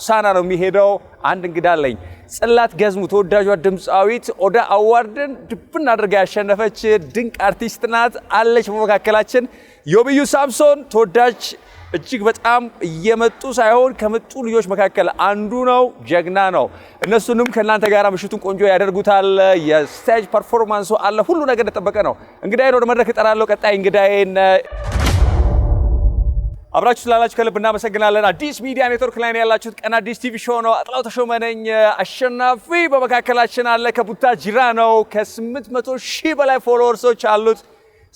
ሳና ነው የሚሄደው። አንድ እንግዳ አለኝ። ጽላት ገዝሙ ተወዳጇ ድምፃዊት ኦዳ አዋርድን ድብን አድርጋ ያሸነፈች ድንቅ አርቲስት ናት አለች በመካከላችን። ዮምዩ ሳምሶን ተወዳጅ እጅግ በጣም እየመጡ ሳይሆን ከመጡ ልጆች መካከል አንዱ ነው። ጀግና ነው። እነሱንም ከእናንተ ጋር ምሽቱን ቆንጆ ያደርጉታል። የስቴጅ ፐርፎርማንሱ አለ። ሁሉ ነገር እንደጠበቀ ነው። እንግዳዬን ወደ መድረክ እጠራለሁ። ቀጣይ እንግዳዬን አብራችሁ ስላላችሁ ከልብ እናመሰግናለን። አዲስ ሚዲያ ኔትወርክ ላይ ያላችሁት ቀን አዲስ ቲቪ ሾው ነው። አጥላው ተሾመ ነኝ። አሸናፊ በመካከላችን አለ። ከቡታጅራ ነው። ከ800 ሺህ በላይ ፎሎወርሶች አሉት።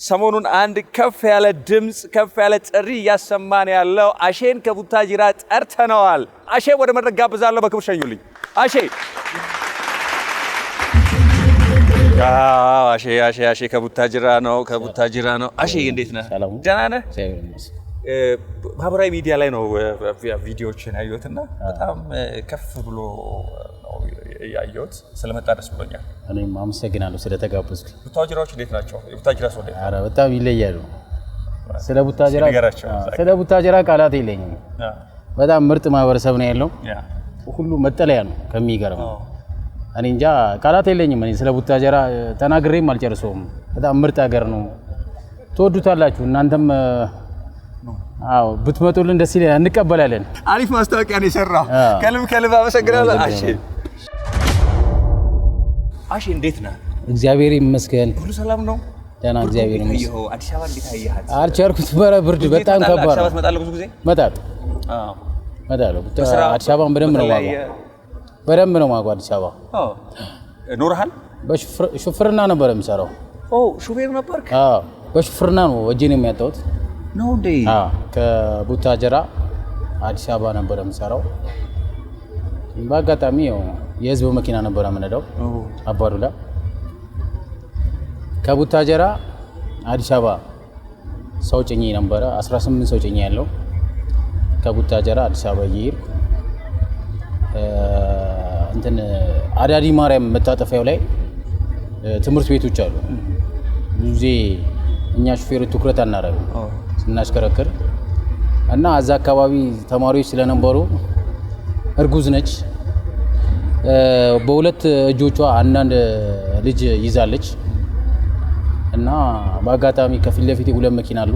ሰሞኑን አንድ ከፍ ያለ ድምፅ ከፍ ያለ ጥሪ እያሰማን ያለው አሼን ከቡታጅራ ጠርተነዋል። አሼ ወደ መድረክ ጋብዛለሁ። በክብር ሸኙልኝ። አሼ ከቡታጅራ ነው። አሼ እንዴት ነህ? ደህና ነህ? ማህበራዊ ሚዲያ ላይ ነው ቪዲዮዎችን ያየሁትና በጣም ከፍ ብሎ ነው ያየሁት። ስለመጣ ደስ ብሎኛል። እኔም አመሰግናለሁ ስለተጋበዝኩ። ቡታጅራዎች እንዴት ናቸው? የቡታጅራ ሰው እንዴት? ኧረ በጣም ይለያሉ። ስለ ቡታጅራ ቃላት የለኝም። በጣም ምርጥ ማህበረሰብ ነው ያለው። ሁሉ መጠለያ ነው ከሚገርም። እኔ እንጃ ቃላት የለኝም። እኔ ስለ ቡታጀራ ተናግሬም አልጨርሰውም። በጣም ምርጥ ሀገር ነው። ትወዱታላችሁ እናንተም። አዎ ብትመጡልን ደስ ይላል፣ እንቀበላለን። አሪፍ ማስታወቂያ ነው የሰራው። ከልብ አመሰግናለሁ። አሺ እንዴት ነህ? እግዚአብሔር ይመስገን። ሁሉ ሰላም ነው? ደህና እግዚአብሔር ይመስገን። አዲስ አበባ እንዴት አየሃት? አልቻልኩት። ብርድ በጣም ከባድ ነው። አዲስ አበባ ትመጣለህ ብዙ ጊዜ? እመጣለሁ። አዲስ አበባን በደንብ ነው የማውቀው። አዲስ አበባ ኖርሃል? በሹፍርና ነበር የምሰራው። ሹፌር ነበርክ? በሹፍርና ነው እጄን የሚያጣሁት ነው እንዴ? ከቡታጀራ አዲስ አበባ ነበር የምሰራው። በአጋጣሚ የህዝብ መኪና ነበር የምነዳው አባዱላ። ከቡታጀራ አዲስ አበባ ሰው ጭኜ ነበረ 18 ሰው ጭኜ ያለው። ከቡታጀራ አዲስ አበባ እየሄድኩ አዳዲ ማርያም መታጠፊያው ላይ ትምህርት ቤቶች አሉ። ብዙ ጊዜ እኛ ሹፌሮች ትኩረት አናደርግም ስናሽከረክር እና እዛ አካባቢ ተማሪዎች ስለነበሩ እርጉዝ ነች። በሁለት እጆቿ አንዳንድ ልጅ ይዛለች እና በአጋጣሚ ከፊት ለፊት ሁለት መኪና አሉ።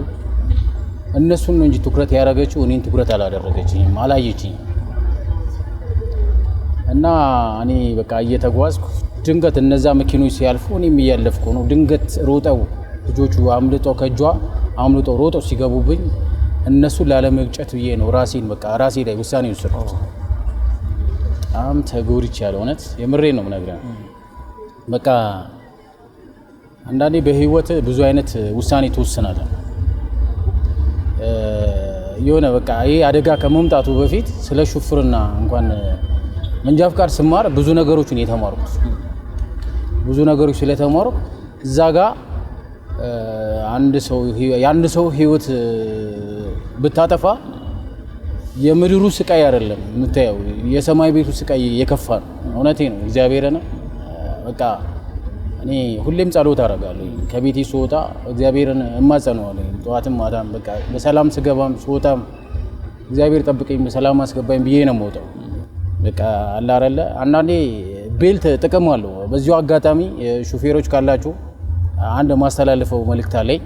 እነሱን ነው እንጂ ትኩረት ያደረገችው እኔን ትኩረት አላደረገችኝም፣ አላየችኝም። እና እኔ በቃ እየተጓዝኩ ድንገት እነዛ መኪኖች ሲያልፉ እኔም እያለፍኩ ነው። ድንገት ሮጠው ልጆቹ አምልጠው ከእጇ አምልጠው ሮጠው ሲገቡብኝ እነሱን ላለመግጨት ብዬ ነው ራሴ ላይ ውሳኔ ወሰድኩት። በጣም ተጎድቻለሁ። እውነት የምሬን ነው የምነግርህ። በቃ አንዳንዴ በህይወት ብዙ አይነት ውሳኔ ትወስናለህ። የሆነ በቃ ይሄ አደጋ ከመምጣቱ በፊት ስለ ሹፍርና እንኳን መንጃ ፍቃድ ስማር ብዙ ነገሮችን የተማርኩት ስለተማርኩ እዛ ጋር የአንድ ሰው ህይወት ብታጠፋ የምድሩ ስቃይ አይደለም የምታየው፣ የሰማይ ቤቱ ስቃይ የከፋ ነው። እውነቴ ነው እግዚአብሔርን። በቃ እኔ ሁሌም ጸሎት አደርጋለሁ። ከቤቴ ስወጣ እግዚአብሔርን እማጸነዋለሁ ጠዋትም ማታም። በቃ በሰላም ስገባም ስወጣም እግዚአብሔር ጠብቀኝ በሰላም አስገባኝ ብዬ ነው የምወጣው። በቃ አለ አይደለ አንዳንዴ ቤልት ጥቅም አለው። በዚሁ አጋጣሚ ሹፌሮች ካላችሁ አንድ ማስተላለፈው መልእክት አለኝ።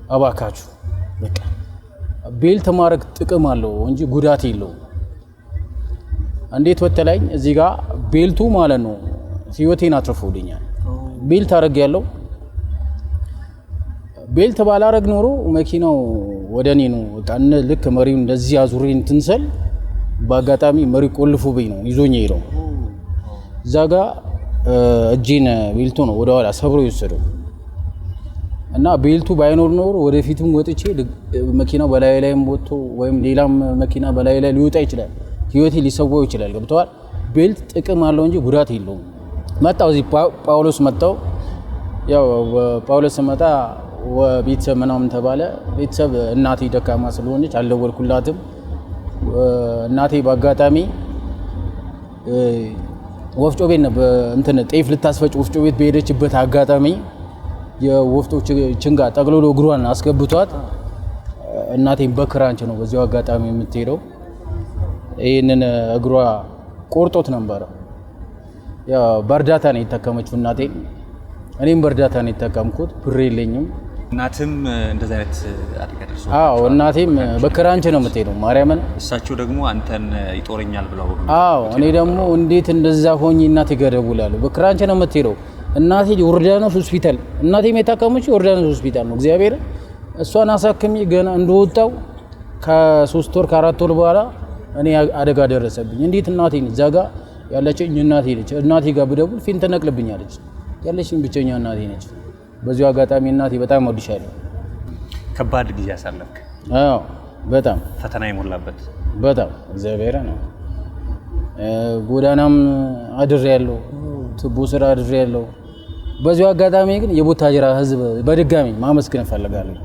እባካችሁ በቃ ቤልት ማድረግ ጥቅም አለው እንጂ ጉዳት የለውም። እንዴት ወተላኝ እዚህ ጋር ቤልቱ ማለት ነው ህይወቴን አትርፎልኛል። ቤልት አደርጋለሁ። ቤልት ባላረግ ኖሮ መኪናው ወደኔ ነው በቃ ልክ መሪው እንደዚህ አዙሬ እንትን ስል በአጋጣሚ መሪ ቆልፎብኝ ነው ይዞኝ ሄደው። እዛ ጋር እጄን ቤልቱ ነው ወደ ኋላ ሰብሮ ይወሰደው እና ቤልቱ ባይኖር ኖሮ ወደፊቱም ወጥቼ መኪናው በላይ ላይም ወጥቶ ወይም ሌላም መኪና በላይ ላይ ሊወጣ ይችላል፣ ህይወቴ ሊሰዋው ይችላል። ገብተዋል። ቤልት ጥቅም አለው እንጂ ጉዳት የለውም። መጣው እዚህ ጳውሎስ መጣው። ያው ጳውሎስ መጣ ቤተሰብ ምናምን ተባለ። ቤተሰብ እናቴ ደካማ ስለሆነች አልደወልኩላትም። እናቴ በአጋጣሚ ወፍጮ ቤት ነበር ጤፍ ልታስፈጭ ወፍጮ ቤት በሄደችበት አጋጣሚ የወፍጮ ችንጋ ጠቅልሎ እግሯን አስገብቷት እናቴን በክራንች ነው በዚያው አጋጣሚ የምትሄደው። ይሄንን እግሯ ቆርጦት ነበር። ያው በእርዳታ ነው የተከመችው እናቴ። እኔም በእርዳታ ነው የተከምኩት። ብር የለኝም። እናትም እንደዛ አይነት አደጋ ደርሶ? አዎ እናቴም በክራንች ነው የምትሄደው ማርያምን። እሳቸው ደግሞ አንተን ይጦረኛል ብለው? አዎ እኔ ደግሞ እንዴት እንደዛ ሆኜ እናቴ ገደቡላለሁ። በክራንች ነው የምትሄደው እናቴ። ዮርዳኖስ ሆስፒታል እናቴ የታከመችው ዮርዳኖስ ሆስፒታል ነው። እግዚአብሔር እሷን አሳክሜ ገና እንደወጣው ከ3 ወር ከ4 ወር በኋላ እኔ አደጋ ደረሰብኝ። እንዴት እናቴን እዛ ጋር ያለችኝ እናቴ ነች። እናቴ ጋር ብደውል ፊን ተነቅልብኛለች። ያለችኝ ብቸኛ እናቴ ነች። በዚሁ አጋጣሚ እናቴ በጣም ወድሻለሁ። ከባድ ጊዜ አሳለፍክ? አዎ በጣም ፈተና የሞላበት በጣም እግዚአብሔር ነው። ጎዳናም አድሬያለሁ፣ ቱቦ ስራ አድሬያለሁ። በዚሁ አጋጣሚ ግን የቡታጀራ ህዝብ በድጋሚ ማመስገን እፈልጋለሁ።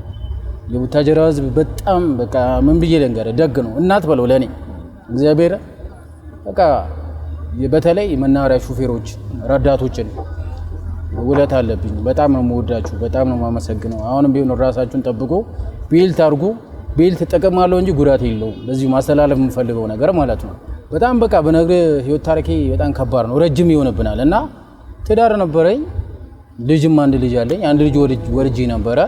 የቡታጀራ ህዝብ በጣም በቃ ምን ብዬ ልንገርህ፣ ደግ ነው። እናት በለው ለኔ እግዚአብሔር። በቃ በተለይ መናኸሪያ ሹፌሮች ረዳቶችን ውለት አለብኝ። በጣም ነው የምወዳችሁ፣ በጣም ነው የማመሰግነው። አሁንም ቢሆን ራሳችሁን ጠብቁ፣ ቤልት አድርጉ። ቤልት ተጠቀማለሁ እንጂ ጉዳት የለውም። በዚህ ማስተላለፍ የምፈልገው ነገር ማለት ነው። በጣም በቃ በነገር ህይወት ታሪኬ በጣም ከባድ ነው፣ ረጅም ይሆንብናል እና ትዳር ነበረኝ፣ ልጅም አንድ ልጅ አለኝ። አንድ ልጅ ወልጄ ነበረ።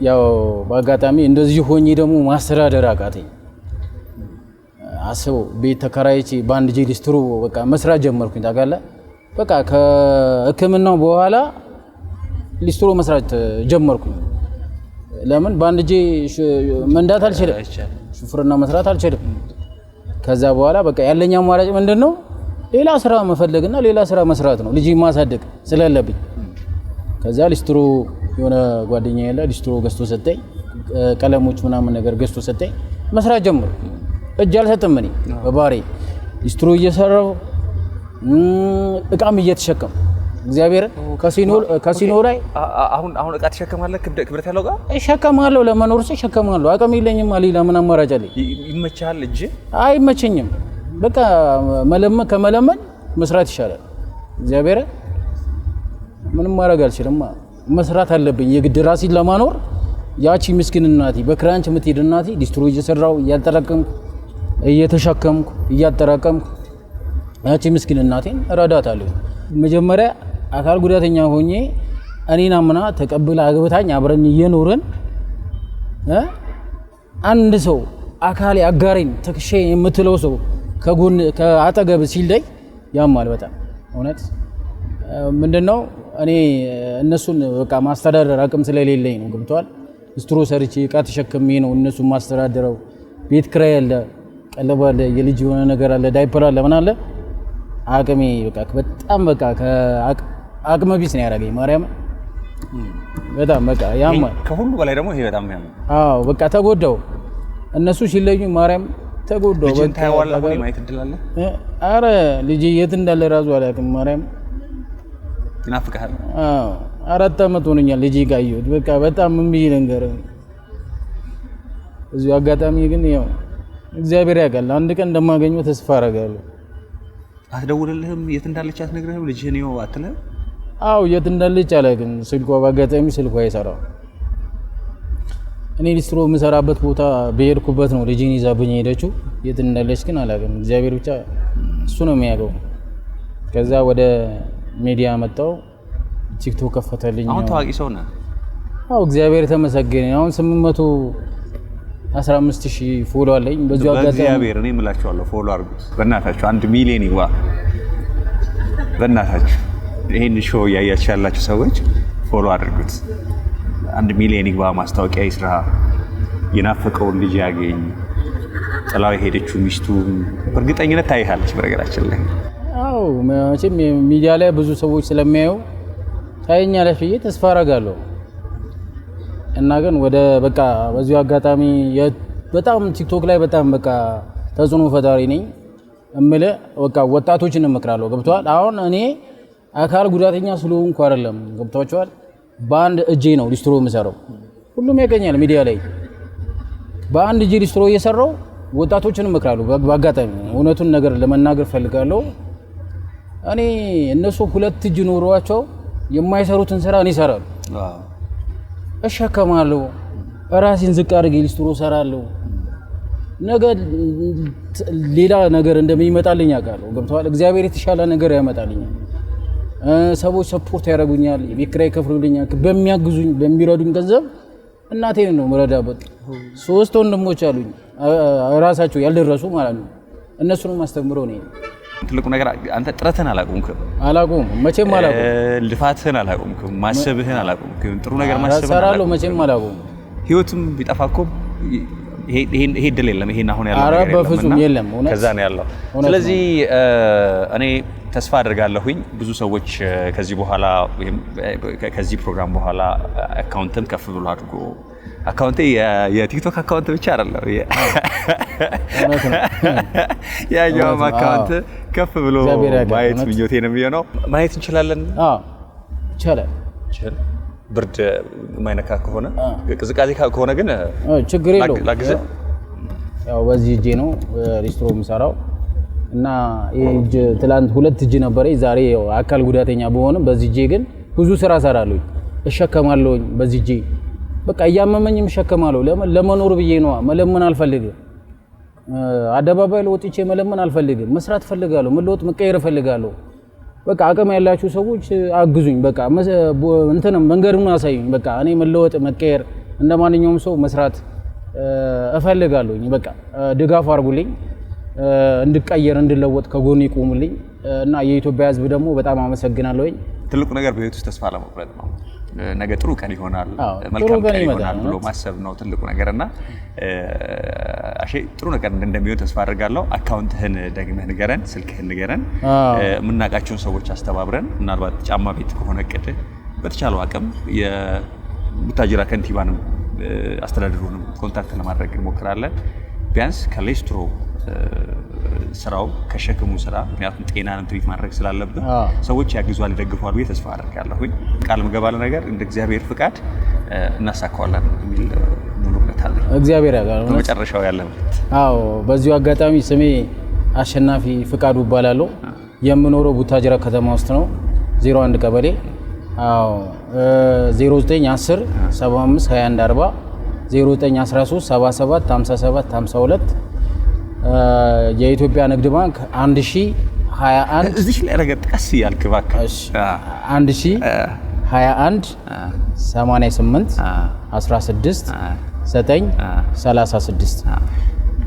ያው በአጋጣሚ እንደዚህ ሆኜ ደግሞ ማስተዳደር አቃተኝ። አስበው ቤት ተከራይቼ በአንድ ጄ ሊስትሮ በቃ መስራት ጀመርኩኝ። ታውቃለህ በቃ ከህክምናው በኋላ ሊስትሮ መስራት ጀመርኩኝ። ለምን በአንድ ጄ መንዳት አልችልም፣ ሹፍርና መስራት አልችልም። ከዛ በኋላ በቃ ያለኝ አማራጭ ምንድነው? ሌላ ስራ መፈለግና ሌላ ስራ መስራት ነው፣ ልጅ ማሳደግ ስለሌለብኝ። ከዛ ሊስትሮ የሆነ ጓደኛ ያለ ሊስትሮ ገዝቶ ሰጠኝ፣ ቀለሞች ምናምን ነገር ገዝቶ ሰጠኝ። መስራት ጀመርኩ። እጅ አልሰጥም እኔ በባሬ ሊስትሮ እየሰራው እቃም እየተሸከም እግዚአብሔር ካሲኖ ላይ አሁን እቃ ተሸከማለህ? ክብረት ያለው እቃ እሸከማለሁ። ለመኖር እሸከማለሁ። አቅም የለኝም። ሌላ ምን አማራጭ አለኝ? ይመቻል እጅ? አይመቸኝም። በቃ ከመለመን መስራት ይሻላል። እግዚአብሔር ምንም ማድረግ አልችልም። መስራት አለብኝ የግድ ራሴን ለማኖር። ያቺ ምስኪን እናቴ በክራንች የምትሄድ እናቴ ሊስትሮ እየሰራው እያጠራቀምኩ እየተሸከምኩ እያጠራቀምኩ ያቺ ምስኪን እናቴን እረዳታለሁ። መጀመሪያ አካል ጉዳተኛ ሆኜ እኔን አምና ተቀብላ አግብታኝ አብረን እየኖርን አንድ ሰው አካል አጋሬን ተክሼ የምትለው ሰው ከጎን ከአጠገብ ሲልደይ ያማል በጣም እውነት። ምንድነው እኔ እነሱን በቃ ማስተዳደር አቅም ስለሌለኝ ነው። ገብቷል። ሊስትሮ ሰርቼ እቃ ተሸክሜ ነው እነሱን ማስተዳደረው። ቤት ኪራይ አለ፣ ቀለብ አለ፣ የልጅ የሆነ ነገር አለ፣ ዳይፐር አለ፣ ምን አለ። አቅሜ በቃ በጣም በቃ አቅመ ቢስ ነው ያደረገኝ ማርያም። በጣም በቃ ያማል። ከሁሉ በላይ ደግሞ ይሄ በጣም ያማል። አዎ በቃ ተጎዳው። እነሱ ሲለዩ ማርያም ተጎዳው። በቃ ታይዋለህ ወይ ማየት እድላለህ? አረ ልጅ የት እንዳለ ራሱ አላውቅም ማርያም። ይናፍቅሃል? አዎ 4 አመት ሆነኛል ልጅ ጋየሁት። በቃ በጣም ምን ብዬ ልንገርህ። እዚሁ አጋጣሚ ግን ያው እግዚአብሔር ያውቃል አንድ ቀን እንደማገኘው ተስፋ አደርጋለሁ። አትደውልልህም? የት እንዳለች አትነግርህም? ልጅህን ይኸው አትልህም? አዎ የት እንዳለች አላውቅም። ስልኳ በአጋጣሚ ስልኳ አይሰራም። እኔ ሊስትሮ የምሰራበት ቦታ በሄድኩበት ነው ልጅን ይዛብኝ ሄደችው። የት እንዳለች ግን አላውቅም። እግዚአብሔር ብቻ እሱ ነው የሚያውቀው። ከዛ ወደ ሚዲያ መጣው፣ ቲክቶክ ከፈተልኝ። አሁን ታዋቂ ሰው ነህ? አዎ እግዚአብሔር ተመሰገነ። አሁን 815,000 ፎሎ አለኝ። በዚሁ አጋጣሚ እግዚአብሔር እኔ እምላችኋለሁ ፎሎ አድርጉት በእናታችሁ። 1 ሚሊዮን ይግባ በእናታችሁ። ይሄን ሾው እያያችሁ ያላችሁ ሰዎች ፎሎ አድርጉት። 1 ሚሊዮን ይግባ፣ ማስታወቂያ ይስራ፣ የናፈቀውን ልጅ ያገኝ። ጥላው የሄደችው ሚስቱ በእርግጠኝነት ታይሃለች በነገራችን ላይ። አዎ መቼም ሚዲያ ላይ ብዙ ሰዎች ስለሚያዩ ታየኛለሽ ብዬ ተስፋ አደርጋለሁ። እና ግን ወደ በቃ በዚሁ አጋጣሚ በጣም ቲክቶክ ላይ በጣም በቃ ተጽዕኖ ፈጣሪ ነኝ እምልህ በቃ ወጣቶችን እመክራለሁ። ገብቷል። አሁን እኔ አካል ጉዳተኛ ስለሆንኩ አይደለም፣ ገብቷቸዋል። በአንድ እጄ ነው ሊስትሮ የምሰራው። ሁሉም ያገኛል ሚዲያ ላይ። በአንድ እጄ ሊስትሮ እየሰራው ወጣቶችን እመክራለሁ። በአጋጣሚ እውነቱን ነገር ለመናገር ፈልጋለሁ። እኔ እነሱ 2 እጅ ኖሯቸው የማይሰሩትን ስራ እኔ እሰራለሁ፣ እሸከማለሁ፣ ራሴን ዝቅ አድርጌ ሊስትሮ እሰራለሁ። ነገ ሌላ ነገር እንደሚመጣልኝ አውቃለሁ። ገብተዋል። እግዚአብሔር የተሻለ ነገር ያመጣልኛል። ሰዎች ሰፖርት ያደርጉኛል፣ የቤት ኪራይ ይከፍሉልኛል። በሚያግዙኝ በሚረዱኝ ገንዘብ እናቴን ነው የምረዳበት። 3 ወንድሞች አሉኝ ራሳቸው ያልደረሱ ማለት ነው። እነሱንም አስተምረው ነው። ትልቁ ነገር አንተ ጥረትህን አላቆምክም። መቼም አላቆምኩም። ልፋትህን አላቆምክም። ማሰብህን አላቆምክም። ጥሩ ነገር ማሰብህን እሰራለሁ። መቼም አላቆምኩም። ህይወትም ቢጠፋ እኮ ይሄ እድል የለም። ይሄን አሁን ያለው ነገር በፍጹም የለም። ከዛ ነው ያለው። ስለዚህ እኔ ተስፋ አድርጋለሁኝ ብዙ ሰዎች ከዚህ ፕሮግራም በኋላ አካውንትም ከፍ ብሎ አድርጎ አካውንቴ የቲክቶክ አካውንት ብቻ አይደለም ያኛውም አካውንት ከፍ ብሎ ማየት ምኞቴ ነው የሚሆነው። ማየት እንችላለን? አዎ ይቻላል። ብርድ የማይነካ ከሆነ ቅዝቃዜ ከሆነ ግን ችግር የለውም። ያው በዚህ እጄ ነው ሊስትሮ የምሰራው እና ይሄ እጅ ትላንት 2 እጅ ነበረኝ። ዛሬ ያው አካል ጉዳተኛ በሆነም በዚህ እጄ ግን ብዙ ስራ እሰራለሁ፣ እሸከማለሁ። በዚህ እጄ በቃ እያመመኝም እሸከማለሁ። ለመኖር ብዬ ነው። መለመን አልፈልግም። አደባባይ ለወጥቼ መለመን አልፈልግም። መስራት ፈልጋለሁ። መለወጥ መቀየር ፈልጋለሁ። በቃ አቅም ያላችሁ ሰዎች አግዙኝ። በቃ እንትንም መንገዱን አሳዩኝ። በቃ እኔ መለወጥ መቀየር እንደማንኛውም ሰው መስራት እፈልጋለሁ። በቃ ድጋፍ አድርጉልኝ። እንድቀየር እንድለወጥ ከጎኔ ቆሙልኝ እና የኢትዮጵያ ሕዝብ ደግሞ በጣም አመሰግናለሁ። ትልቁ ነገር በህይወት ውስጥ ተስፋ ለመቁረጥ ነው። ነገ ጥሩ ቀን ይሆናል፣ መልካም ቀን ይሆናል ብሎ ማሰብ ነው ትልቁ ነገርና አሼ ጥሩ ነገር እንደሚሆን ተስፋ አድርጋለሁ። አካውንትህን ደግመህ ንገረን፣ ስልክህን ንገረን። የምናውቃቸውን ሰዎች አስተባብረን ምናልባት ጫማ ቤት ከሆነ እቅድ በተቻለው አቅም የቡታጅራ ከንቲባንም አስተዳደሩንም ኮንታክት ለማድረግ እንሞክራለን። ቢያንስ ከሌስትሮ ስራው ከሸክሙ ስራ ምክንያቱም ጤናን ትሪት ማድረግ ስላለብን ሰዎች ያግዟል፣ ይደግፋሉ ብዬ ተስፋ አደርጋለሁኝ። ቃል ምገባለ ነገር እንደ እግዚአብሔር ፍቃድ እናሳካዋለን የሚል ሙሉ እምነት አለኝ። እግዚአብሔር ያጋር ነው መጨረሻው ያለው። አዎ በዚሁ አጋጣሚ ስሜ አሸናፊ ፍቃዱ እባላለሁ። የምኖረው ቡታጅራ ከተማ ውስጥ ነው፣ 01 ቀበሌ። አዎ 0910 75 21 40 0913 77 57 52 የኢትዮጵያ ንግድ ባንክ 1021 እዚህ ላይ ረገጥ ቀስ ያልክ እባክህ 1021 88 16 9 36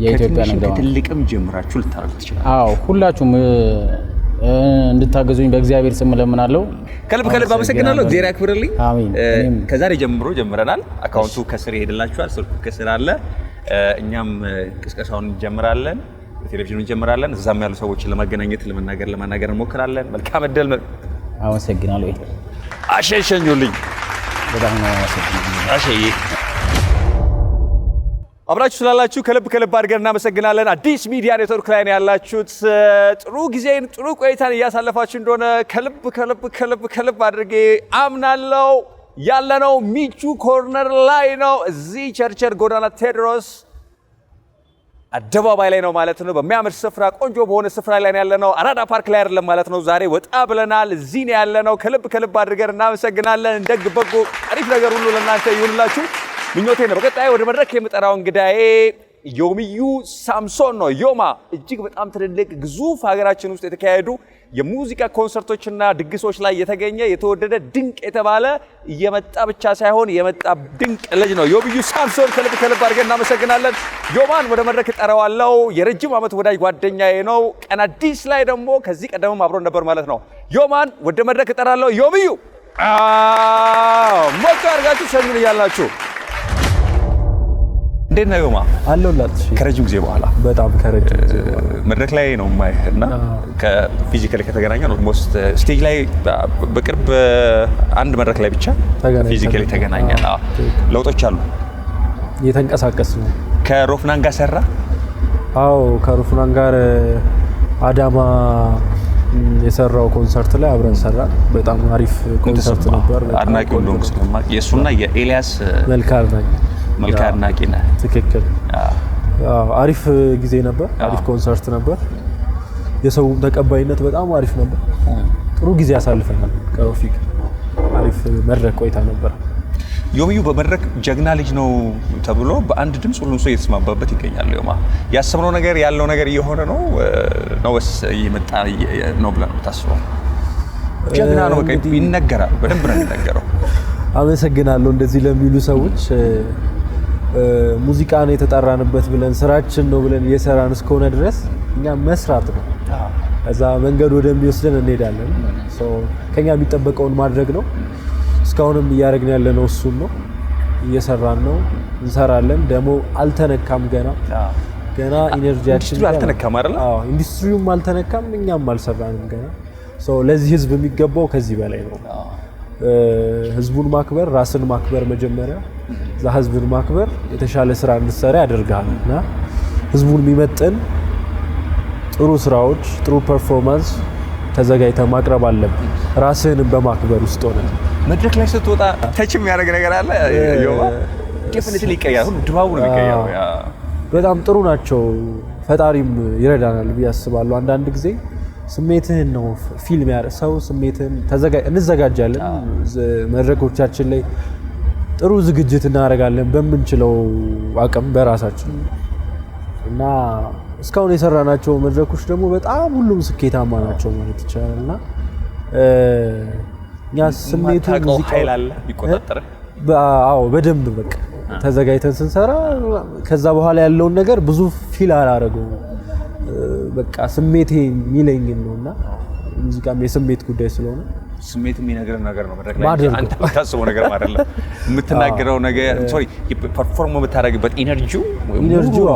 የኢትዮጵያ ንግድ ባንክ ትልቅም ጀምራችሁ ልታረጉ ትችላላችሁ። አዎ ሁላችሁም እንድታገዙኝ በእግዚአብሔር ስም ለምናለሁ። ከልብ አመሰግናለሁ። እግዚአብሔር ያክብርልኝ። አሜን። ከዛሬ ጀምሮ ጀምረናል። አካውንቱ ከስር ይሄድላችኋል፣ ስልኩ ከስር አለ። እኛም ቅስቀሳውን እንጀምራለን፣ ቴሌቪዥኑን እንጀምራለን። እዛም ያሉ ሰዎችን ለማገናኘት ለማናገር እንሞክራለን። መልካም እድል። አመሰግናለሁ። አሸሸኙልኝ። በጣም ነው አመሰግናለሁ። አሸዬ አብራችሁ ስላላችሁ ከልብ አድርገን እናመሰግናለን። አዲስ ሚዲያ ኔትወርክ ላይ ነው ያላችሁት። ጥሩ ጊዜን ጥሩ ቆይታን እያሳለፋችሁ እንደሆነ ከልብ አድርጌ አምናለሁ። ያለነው ሚቹ ኮርነር ላይ ነው። እዚህ ቸርቸር ጎዳና ቴዎድሮስ አደባባይ ላይ ነው ማለት ነው። በሚያምር ስፍራ፣ ቆንጆ በሆነ ስፍራ ላይ ነው ያለነው። አራዳ ፓርክ ላይ አይደለም ማለት ነው። ዛሬ ወጣ ብለናል። እዚህ ነው ያለነው። ከልብ አድርገን እናመሰግናለን። ደግ በጎ አሪፍ ነገር ሁሉ ለእናንተ ይሁንላችሁ ምኞቴ ነው። በቀጣይ ወደ መድረክ የምጠራው እንግዳዬ ዮሚዩ ሳምሶን ነው። ዮማ እጅግ በጣም ትልልቅ ግዙፍ ሀገራችን ውስጥ የተካሄዱ የሙዚቃ ኮንሰርቶችና ድግሶች ላይ የተገኘ የተወደደ ድንቅ የተባለ እየመጣ ብቻ ሳይሆን የመጣ ድንቅ ልጅ ነው ዮሚዩ ሳምሶን። ከልብ አድርገን እናመሰግናለን። ዮማን ወደ መድረክ እጠራዋለሁ። የረጅም ዓመት ወዳጅ ጓደኛዬ ነው። ቀን አዲስ ላይ ደግሞ ከዚህ ቀደምም አብሮን ነበር ማለት ነው። ዮማን ወደ መድረክ እጠራለሁ። ዮሚዩ ሞቅ አድርጋችሁ ሸኙን እያላችሁ እንዴት ነው ዮማ? አለሁላት። ከረጅም ጊዜ በኋላ በጣም ከረጅም ጊዜ በኋላ መድረክ ላይ ነው የማይህ እና ከፊዚካሊ ከተገናኘን ኦልሞስት ስቴጅ ላይ በቅርብ አንድ መድረክ ላይ ብቻ ፊዚካሊ ተገናኘን። ለውጦች አሉ። እየተንቀሳቀስ ነው። ከሮፍናን ጋር ሰራ? አዎ ከሮፍናን ጋር አዳማ የሰራው ኮንሰርት ላይ አብረን ሰራ። በጣም አሪፍ ኮንሰርት ነበር። አድናቂው እንደሆንኩ ስለማውቅ የእሱና የኤልያስ መልካ አድናቂ ነህ። ትክክል። አሪፍ ጊዜ ነበር። አሪፍ ኮንሰርት ነበር። የሰው ተቀባይነት በጣም አሪፍ ነበር። ጥሩ ጊዜ አሳልፈናል ከሮፊክ። አሪፍ መድረክ ቆይታ ነበር። ዮሚዩ በመድረክ ጀግና ልጅ ነው ተብሎ በአንድ ድምፅ ሁሉም ሰው እየተስማማበት ይገኛል። ዮማ ያሰብነው ነገር ያለው ነገር እየሆነ ነው ወይስ እየመጣ ነው ብለን ታስበው? ጀግና ነው በቃ ይነገራል፣ በደንብ ነው የሚነገረው። አመሰግናለሁ እንደዚህ ለሚሉ ሰዎች። ሙዚቃ ነው የተጠራንበት ብለን ስራችን ነው ብለን እየሰራን እስከሆነ ድረስ እኛ መስራት ነው። እዛ መንገድ ወደሚወስደን እንሄዳለን። ከኛ የሚጠበቀውን ማድረግ ነው። እስካሁንም እያደረግን ያለነው እሱን ነው። እየሰራን ነው፣ እንሰራለን። ደግሞ አልተነካም ገና ኢነርጂያችን አልተነካም አይደል? ኢንዱስትሪውም አልተነካም፣ እኛም አልሰራንም ገና። ለዚህ ህዝብ የሚገባው ከዚህ በላይ ነው። ህዝቡን ማክበር፣ ራስን ማክበር መጀመሪያ፣ እዛ ህዝብን ማክበር የተሻለ ስራ እንድትሰራ ያደርጋል እና ህዝቡን የሚመጥን ጥሩ ስራዎች፣ ጥሩ ፐርፎርማንስ ተዘጋጅተህ ማቅረብ አለብን። ራስህን በማክበር ውስጥ ሆነ መድረክ ላይ ስትወጣ ተች የሚያደርግ ነገር አለ። ዮማ ዴፊኒትሊ ይቀየራል፣ ሁሉ ድባቡ ነው የሚቀየረው። በጣም ጥሩ ናቸው። ፈጣሪም ይረዳናል ብዬ አስባለሁ። አንዳንድ ጊዜ ስሜትህን ነው ፊልም ያረ ሰው ስሜትህን እንዘጋጃለን። መድረኮቻችን ላይ ጥሩ ዝግጅት እናደርጋለን በምንችለው አቅም በራሳችን እና እስካሁን የሰራናቸው መድረኮች ደግሞ በጣም ሁሉም ስኬታማ ናቸው ማለት ይቻላልና ኛ ስሜቱ ሙዚቃ ይላል ይቆጣጠረ አዎ በደንብ በቃ ተዘጋጅተን ስንሰራ ከዛ በኋላ ያለውን ነገር ብዙ ፊል አላረገው በቃ ስሜቴ የሚለኝ ነውና ሙዚቃም የስሜት ጉዳይ ስለሆነ ስሜት የሚነገር ነገር ነው መድረክ ላይ አንተ ታስበው ነገር አይደለም የምትናገረው ነገር ሶሪ ፐርፎርም የምታደርግበት ኢነርጂው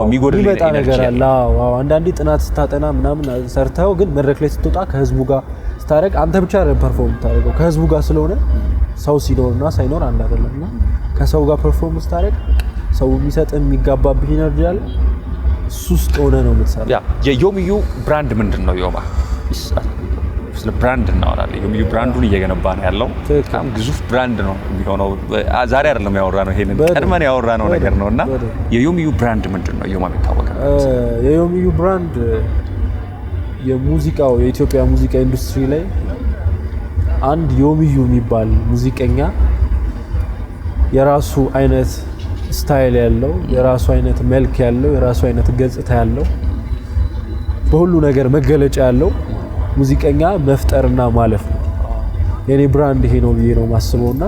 የሚጎድል ነገር አለ አዎ አንዳንዴ ጥናት ስታጠና ምናምን ሰርተው ግን መድረክ ላይ ስትወጣ ከህዝቡ ጋር ስታረግ አንተ ብቻ አይደለም ፐርፎርም ታደርገው ከህዝቡ ጋር ስለሆነ ሰው ሲኖርና ሳይኖር አንድ አይደለምና ከሰው ጋር ፐርፎርም ስታረግ ሰው የሚሰጥ የሚጋባብህ ኢነርጂ አለ ሱስ ሆነ ነው የምትሰራው ያ የዮሚዩ ብራንድ ምንድነው ዮማ ስለ ብራንድ እናወራለን ዮሚዩ ብራንዱን እየገነባ ነው ያለው በጣም ግዙፍ ብራንድ ነው የሚሆነው ዛሬ አይደለም ያወራነው ይሄንን ቀድመን ያወራነው ነገር ነውና የዮሚዩ ብራንድ ምንድነው ዮማ የሚታወቀው የዮሚዩ ብራንድ የሙዚቃው የኢትዮጵያ ሙዚቃ ኢንዱስትሪ ላይ አንድ ዮሚዩ የሚባል ሙዚቀኛ የራሱ አይነት ስታይል ያለው የራሱ አይነት መልክ ያለው የራሱ አይነት ገጽታ ያለው በሁሉ ነገር መገለጫ ያለው ሙዚቀኛ መፍጠርና ማለፍ ነው የኔ ብራንድ ይሄ ነው ብዬ ነው ማስበውና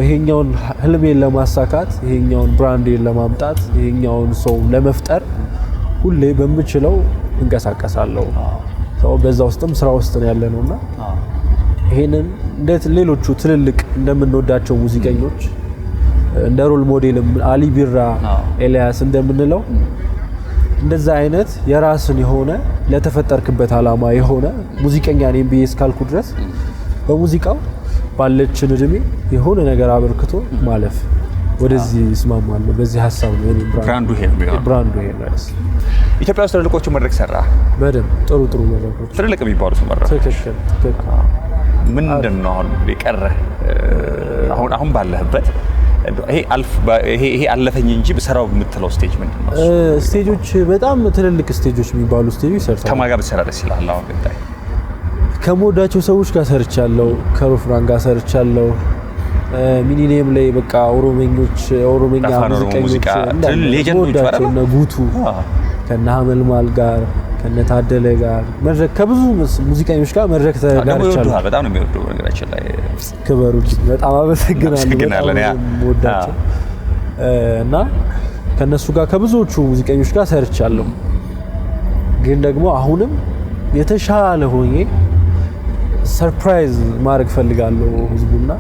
ይሄኛውን ህልሜን ለማሳካት ይሄኛውን ብራንዴን ለማምጣት ይሄኛውን ሰው ለመፍጠር ሁሌ በምችለው እንቀሳቀሳለሁ በዛ ውስጥም ስራ ውስጥ ነው ያለነውና ይሄንን እንዴት ሌሎቹ ትልልቅ እንደምንወዳቸው ሙዚቀኞች እንደ ሮል ሞዴልም አሊ ቢራ ኤልያስ እንደምንለው እንደዛ አይነት የራስን የሆነ ለተፈጠርክበት አላማ የሆነ ሙዚቀኛ ነኝ ብዬ እስካልኩ ድረስ በሙዚቃው ባለችን እድሜ የሆነ ነገር አበርክቶ ማለፍ ወደዚህ ይስማማል በዚህ ሐሳብ ነው የኔ ብራንዱ ይሄ ነው ኢትዮጵያ ውስጥ ትልልቆቹ መድረክ ሰራ በደም ጥሩ መድረኮች ትልልቅ የሚባሉት መድረኮች ትክክል ምንድነው አሁን የቀረ አሁን ባለህበት ይሄ አለፈኝ እንጂ በሰራው የምትለው ስቴጅ ምንድነው ስቴጆች በጣም ትልልቅ ስቴጆች የሚባሉ ስቴጆች ሰርተናል ከማን ጋር በሰራ ደስ ይላል አሁን ግዳይ ከሞዳቸው ሰዎች ጋር ሰርቻለሁ ከሮፍራን ጋር ሰርቻለሁ ሚኒኒየም ላይ በቃ ኦሮሞኛ ሙዚቀኞች ሌጀንዶች እና ጉቱ ከነ ሀመልማል ጋር ከነ ታደለ ጋር መድረክ ከብዙ ሙዚቀኞች ጋር መድረክ ተጋርቻለሁ በጣም ነው የሚወደው ነገራችን ላይ ክበሩ በጣም አመሰግናለሁ ወዳቸው እና ከነሱ ጋር ከብዙዎቹ ሙዚቀኞች ጋር ሰርቻለሁ ግን ደግሞ አሁንም የተሻለ ሆኜ ሰርፕራይዝ ማድረግ ፈልጋለሁ ህዝቡና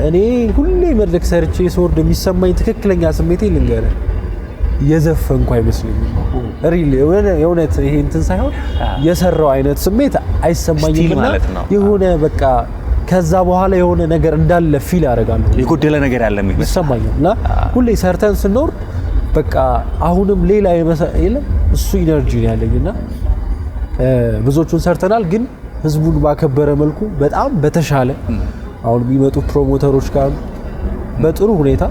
እኔ ሁሌ መድረክ ሰርቼ ስወርድ የሚሰማኝ ትክክለኛ ስሜቴ ልንገርህ የዘፈንኩ አይመስልኝም ሪሊ የእውነት ይሄ እንትን ሳይሆን የሰራው አይነት ስሜት አይሰማኝምና የሆነ በቃ ከዛ በኋላ የሆነ ነገር እንዳለ ፊል አደርጋለሁ የጎደለ ነገር ያለ ይሰማኛልና ሁሌ ሰርተን ስንኖር በቃ አሁንም ሌላ የለም እሱ ኢነርጂ ነው ያለኝና ብዙዎቹን ሰርተናል ግን ህዝቡን ባከበረ መልኩ በጣም በተሻለ አሁን የሚመጡ ፕሮሞተሮች ጋር በጥሩ ሁኔታ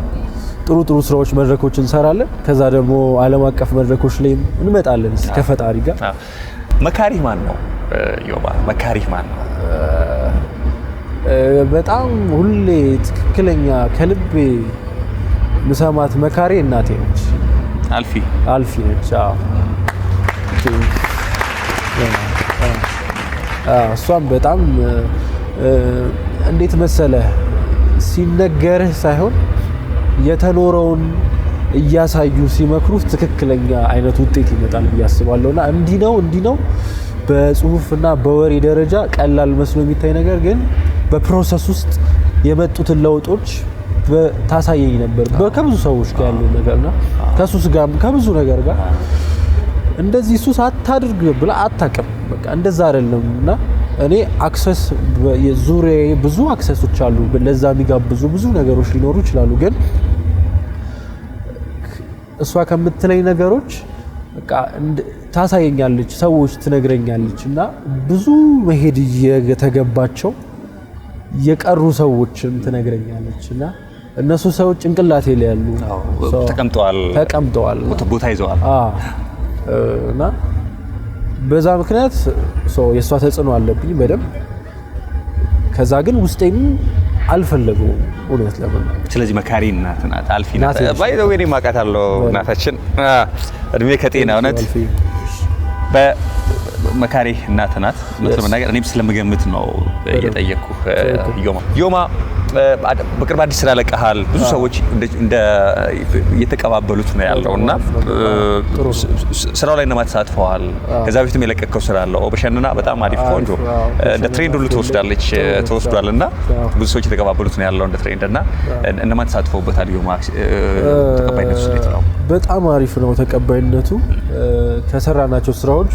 ጥሩ ስራዎች መድረኮች እንሰራለን ከዛ ደግሞ ዓለም አቀፍ መድረኮች ላይ እንመጣለን ከፈጣሪ ጋር መካሪህ ማን ነው ዮባ መካሪህ ማን ነው በጣም ሁሌ ትክክለኛ ከልቤ ምሰማት መካሪ እናቴ ነች አልፊ ነች እሷም በጣም እንዴት መሰለ ሲነገርህ ሳይሆን የተኖረውን እያሳዩ ሲመክሩ ትክክለኛ አይነት ውጤት ይመጣል ብያስባለሁና እንዲ ነው በጽሁፍና በወሬ ደረጃ ቀላል መስሎ የሚታይ ነገር ግን በፕሮሰስ ውስጥ የመጡትን ለውጦች ታሳየኝ ነበር ከብዙ ሰዎች ጋር ያለው ነገርና ከሱስ ጋር ከብዙ ነገር ጋር እንደዚህ ሱስ አታድርግ ብላ አታቀም በቃ እንደዛ አይደለምና እኔ አክሰስ የዙሪያዬ ብዙ አክሰሶች አሉ ለዛ የሚጋብዙ ብዙ ነገሮች ሊኖሩ ይችላሉ ግን እሷ ከምትለኝ ነገሮች በቃ ታሳየኛለች ሰዎች ትነግረኛለችና ብዙ መሄድ የተገባቸው የቀሩ ሰዎችን ትነግረኛለችና እነሱ ሰዎች ጭንቅላቴ ላይ ያሉ ተቀምጠዋል ቦታ ይዘዋል እና በዛ ምክንያት የሷ ተጽዕኖ አለብኝ በደም ከዛ ግን ውስጤም አልፈለገውም እውነት ለመናገር። ስለዚህ መካሪ እናት ናት አልፊ ናት። ባይ ዘ ዌይ ማቃታለሁ እናታችን እድሜ ከጤና እውነት በመካሪ እናት ናት። ማለት ነገር እኔም ስለምገምት ነው እየጠየቅኩህ ዮማ በቅርብ አዲስ ስራ ለቀሃል። ብዙ ሰዎች እንደ እየተቀባበሉት ነው ያለውና ስራው ላይ ነው ተሳትፈዋል። ከዛ በፊትም የለቀቀው ስራ አለ በሸነና በጣም አሪፍ ቆንጆ እንደ ትሬንድ ሁሉ ተወስዷልና ብዙ ሰዎች የተቀባበሉት ነው ያለው እንደ ትሬንድ እና እነማን ተሳትፈውበታል? ዮማ ተቀባይነቱ እንዴት ነው? በጣም አሪፍ ነው ተቀባይነቱ። ከሰራናቸው ስራዎች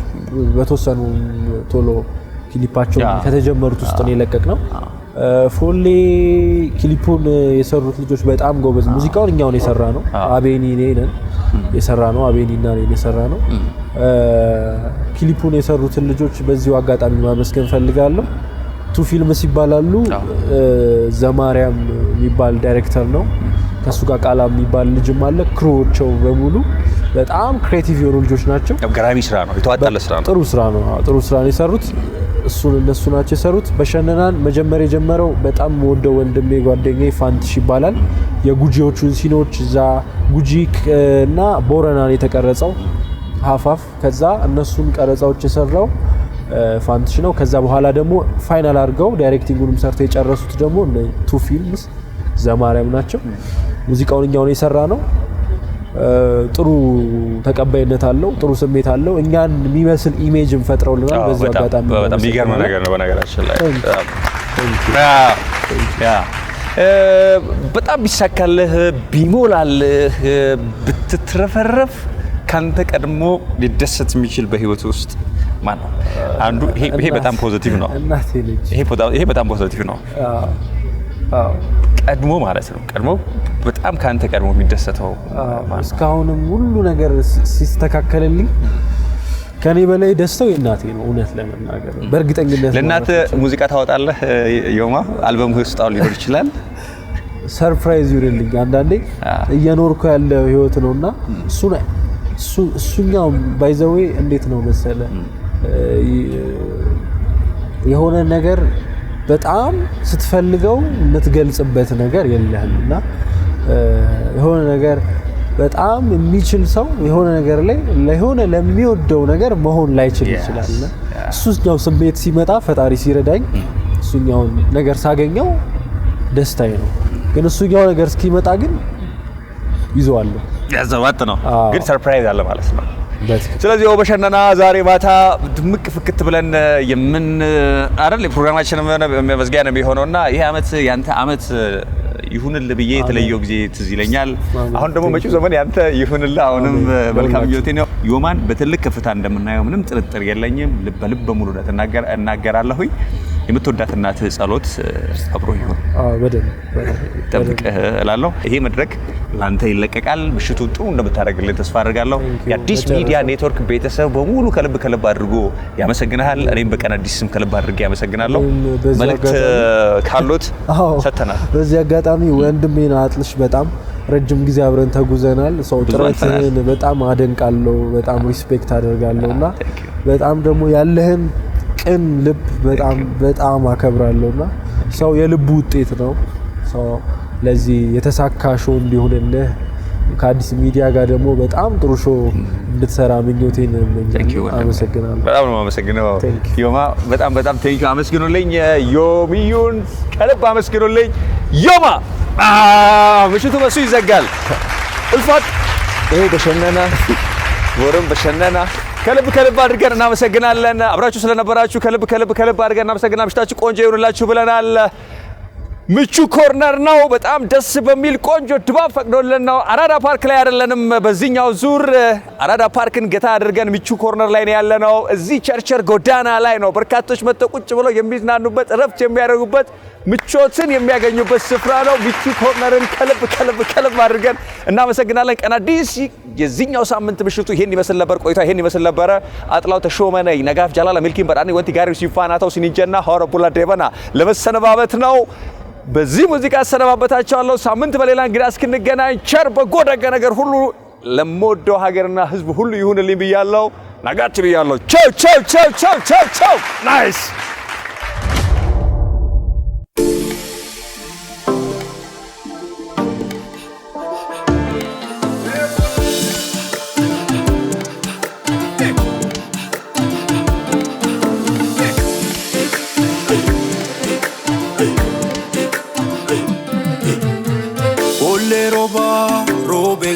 በተወሰኑ ቶሎ ክሊፓቸው ከተጀመሩት ውስጥ ነው የለቀቅነው። ፎሌ ክሊፑን የሰሩት ልጆች በጣም ጎበዝ። ሙዚቃውን እኛው ነው የሰራነው። አቤኒ ነን የሰራነው፣ አቤኒና ነን የሰራነው። ክሊፑን የሰሩትን ልጆች በዚሁ አጋጣሚ ማመስገን ፈልጋለሁ። ቱ ፊልምስ ይባላሉ። ዘማሪያም የሚባል ዳይሬክተር ነው። ከሱ ጋር ቃላ የሚባል ልጅም አለ። ክሩዎቸው በሙሉ በጣም ክሬቲቭ የሆኑ ልጆች ናቸው። ገራሚ ስራ ነው፣ የተዋጣለ ስራ ነው። ጥሩ ስራ ነው የሰሩት። እነሱ ናቸው የሰሩት። በሸነናን መጀመሪያ የጀመረው በጣም ወደው ወንድሜ ጓደኛዬ ፋንትሽ ይባላል። የጉጂዎቹን ሲኖች እዛ ጉጂ እና ቦረናን የተቀረጸው ሀፋፍ። ከዛ እነሱን ቀረጻዎች የሰራው ፋንትሽ ነው። ከዛ በኋላ ደግሞ ፋይናል አድርገው ዳይሬክቲንጉንም ሰርተው የጨረሱት ደግሞ ቱ ፊልምስ ዘማሪያም ናቸው። ሙዚቃውን እኛው ነው የሰራ ነው። ጥሩ ተቀባይነት አለው። ጥሩ ስሜት አለው። እኛን የሚመስል ኢሜጅን ፈጥረውልናል። በዚህ አጋጣሚ በጣም የሚገርም ነገር ነው በነገራችን ላይ በጣም ቢሳካልህ ቢሞላልህ ብትትረፈረፍ ካንተ ቀድሞ ሊደሰት የሚችል በህይወት ውስጥ ማን ነው? አንዱ ይሄ በጣም ፖዚቲቭ ነው። እናቴ ልጅ ይሄ በጣም ፖዚቲቭ ነው። ቀድሞ ማለት ነው። ቀድሞ በጣም ካንተ ቀድሞ የሚደሰተው እስካሁንም ሁሉ ነገር ሲስተካከልልኝ ከኔ በላይ ደስታው የእናቴ ነው። እውነት ለመናገር በእርግጠኝነት ለእናት ሙዚቃ ታወጣለህ? ዮማ አልበም ውስጥ አሁን ሊሆን ይችላል። ሰርፕራይዝ ይሁንልኝ። አንዳንዴ እየኖርኩ ያለ ህይወት ነውና እሱኛው ባይ ዘ ዌይ እንዴት ነው መሰለ የሆነ ነገር በጣም ስትፈልገው የምትገልጽበት ነገር የለህምና የሆነ ነገር በጣም የሚችል ሰው የሆነ ነገር ላይ ለሆነ ለሚወደው ነገር መሆን ላይችል ይችላልና እሱኛው ስሜት ሲመጣ ፈጣሪ ሲረዳኝ እሱኛውን ነገር ሳገኘው ደስታዬ ነው። ግን እሱኛው ነገር እስኪመጣ ግን ይዘዋለሁ ያዘዋት ነው። ግን ሰርፕራይዝ አለ ማለት ነው። ስለዚህ በሸነና ዛሬ ማታ ድምቅ ፍክት ብለን የምን አይደል ፕሮግራማችን መዝጊያ ነው የሚሆነውና ይሄ አመት ያንተ አመት ይሁንልህ ብዬ የተለየው ጊዜ ትዝ ይለኛል። አሁን ደግሞ መጪው ዘመን ያንተ ይሁንልህ። አሁንም መልካም ምኞቴ ነው። ዮማን በትልቅ ከፍታ እንደምናየው ምንም ጥርጥር የለኝም። በልብ በሙሉነት እናገራለሁኝ። የምትወዳት እናትህ ጸሎት አብሮ ይሁን። በደንብ ጠብቀህ እላለሁ። ይሄ መድረክ ላንተ ይለቀቃል። ምሽቱ ጥሩ እንደምታደርግልን ተስፋ አድርጋለሁ። የአዲስ ሚዲያ ኔትወርክ ቤተሰብ በሙሉ ከልብ አድርጎ ያመሰግናል። እኔም በቀን አዲስም ከልብ አድርጌ ያመሰግናለሁ። መልእክት ካሉት ሰተናል። በዚህ አጋጣሚ ወንድሜን አጥልሽ በጣም ረጅም ጊዜ አብረን ተጉዘናል። ሰው ጥረትህን በጣም አደንቃለሁ፣ በጣም ሪስፔክት አደርጋለሁና በጣም ደግሞ ያለህን ቅን ልብ በጣም አከብራለሁና ሰው የልቡ ውጤት ነው። ሰው ለዚህ የተሳካ ሾው እንዲሆንልህ ከአዲስ ሚዲያ ጋር ደግሞ በጣም ጥሩ ሾው እንድትሰራ ምኞቴን እመኛለሁ። አመሰግናለሁ። በጣም ነው የማመሰግነው ዮማ። በጣም ቴንክ ዩ። አመስግኑልኝ ዮሚዩን፣ ከልብ አመስግኑልኝ ዮማ። ምሽቱ በሱ ይዘጋል። እልፋት ይሄ በሸነና ወርም በሸነና ከልብ አድርገን እናመሰግናለን። አብራችሁ ስለነበራችሁ ከልብ አድርገን እናመሰግናለን። ምሽታችሁ ቆንጆ ይሁንላችሁ ብለናል። ምቹ ኮርነር ነው። በጣም ደስ በሚል ቆንጆ ድባብ ፈቅዶልን ነው። አራዳ ፓርክ ላይ አይደለንም። በዚህኛው ዙር አራዳ ፓርክን ገታ አድርገን ምቹ ኮርነር ላይ ነው ያለነው። እዚህ ቸርቸር ጎዳና ላይ ነው በርካቶች መጥተው ቁጭ ብለው የሚዝናኑበት፣ እረፍት የሚያደርጉበት፣ ምቾትን የሚያገኙበት ስፍራ ነው። ምቹ ኮርነርን ከልብ አድርገን እናመሰግናለን። ቀን አዲስ የዚህኛው ሳምንት ምሽቱ ይሄን ይመስል ነበር። ቆይታ ይሄን ይመስል ነበረ። አጥላው ተሾመ ነኝ፣ ነጋፍ ጃላላ፣ ሚልኪን በዳኒ፣ ወንቲ ጋሪ፣ ሲፋናታው፣ ሲኒንጀና ሆረ ቡላ ደበና ለመሰነባበት ነው። በዚህ ሙዚቃ አሰነባበታችኋለሁ። ሳምንት በሌላ እንግዳ እስክንገናኝ ቸር በጎ ደግ ነገር ሁሉ ለምወደው ሀገርና ሕዝብ ሁሉ ይሁንልኝ ብያለሁ። ናጋች ብያለሁ። ቻው። ናይስ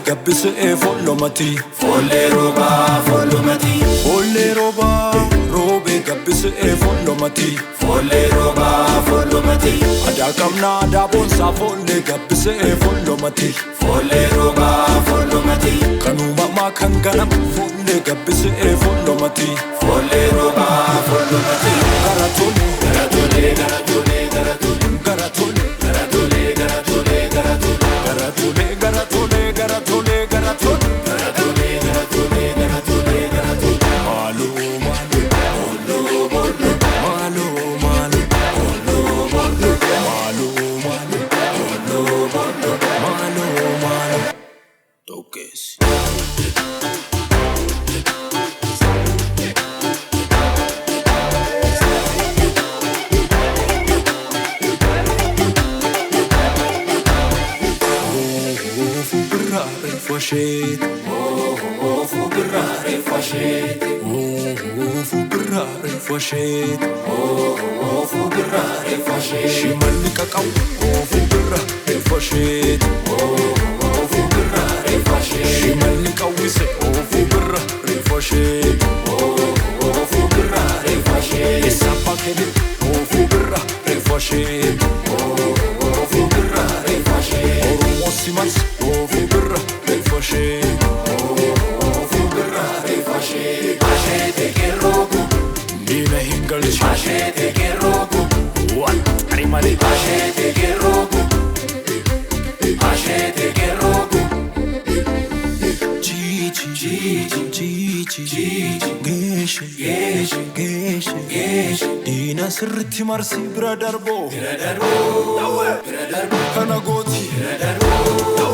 gabbise follomati folle roba follomati folle roba robe gabbise follomati folle roba follomati ada kamna ada bonsa folle gabbise follomati folle roba follomati kanuma ma kanganam folle gabbise follomati folle roba follomati garatole garatole garatole garatole garatole garatole garatole garatole garatole garatole garatole garatole garatole garatole garatole garatole malu malu malu malu malu malu malu malu malu malu malu malu toques فشيت fu براري فشيت fu براري فشيت fu براري فشيت شمالي كاكاو fu براري فشيت fu براري فشيت شمالي كاويسي fu براري فشيت fu براري فشيت السابا كده fu براري فشيت fu براري فشيت روموسي مارس fu براري فشيت fu براري فشيت عشيتي كروكو دينا هنجلش عشيتي كروكو وات ريمالي عشيتي كروكو عشيتي كروكو جيجي جيجي جيجي جيجي جيشي جيشي جيشي جيشي دينا سرتي مرسي برادربو برادربو برادربو انا قوتي برادربو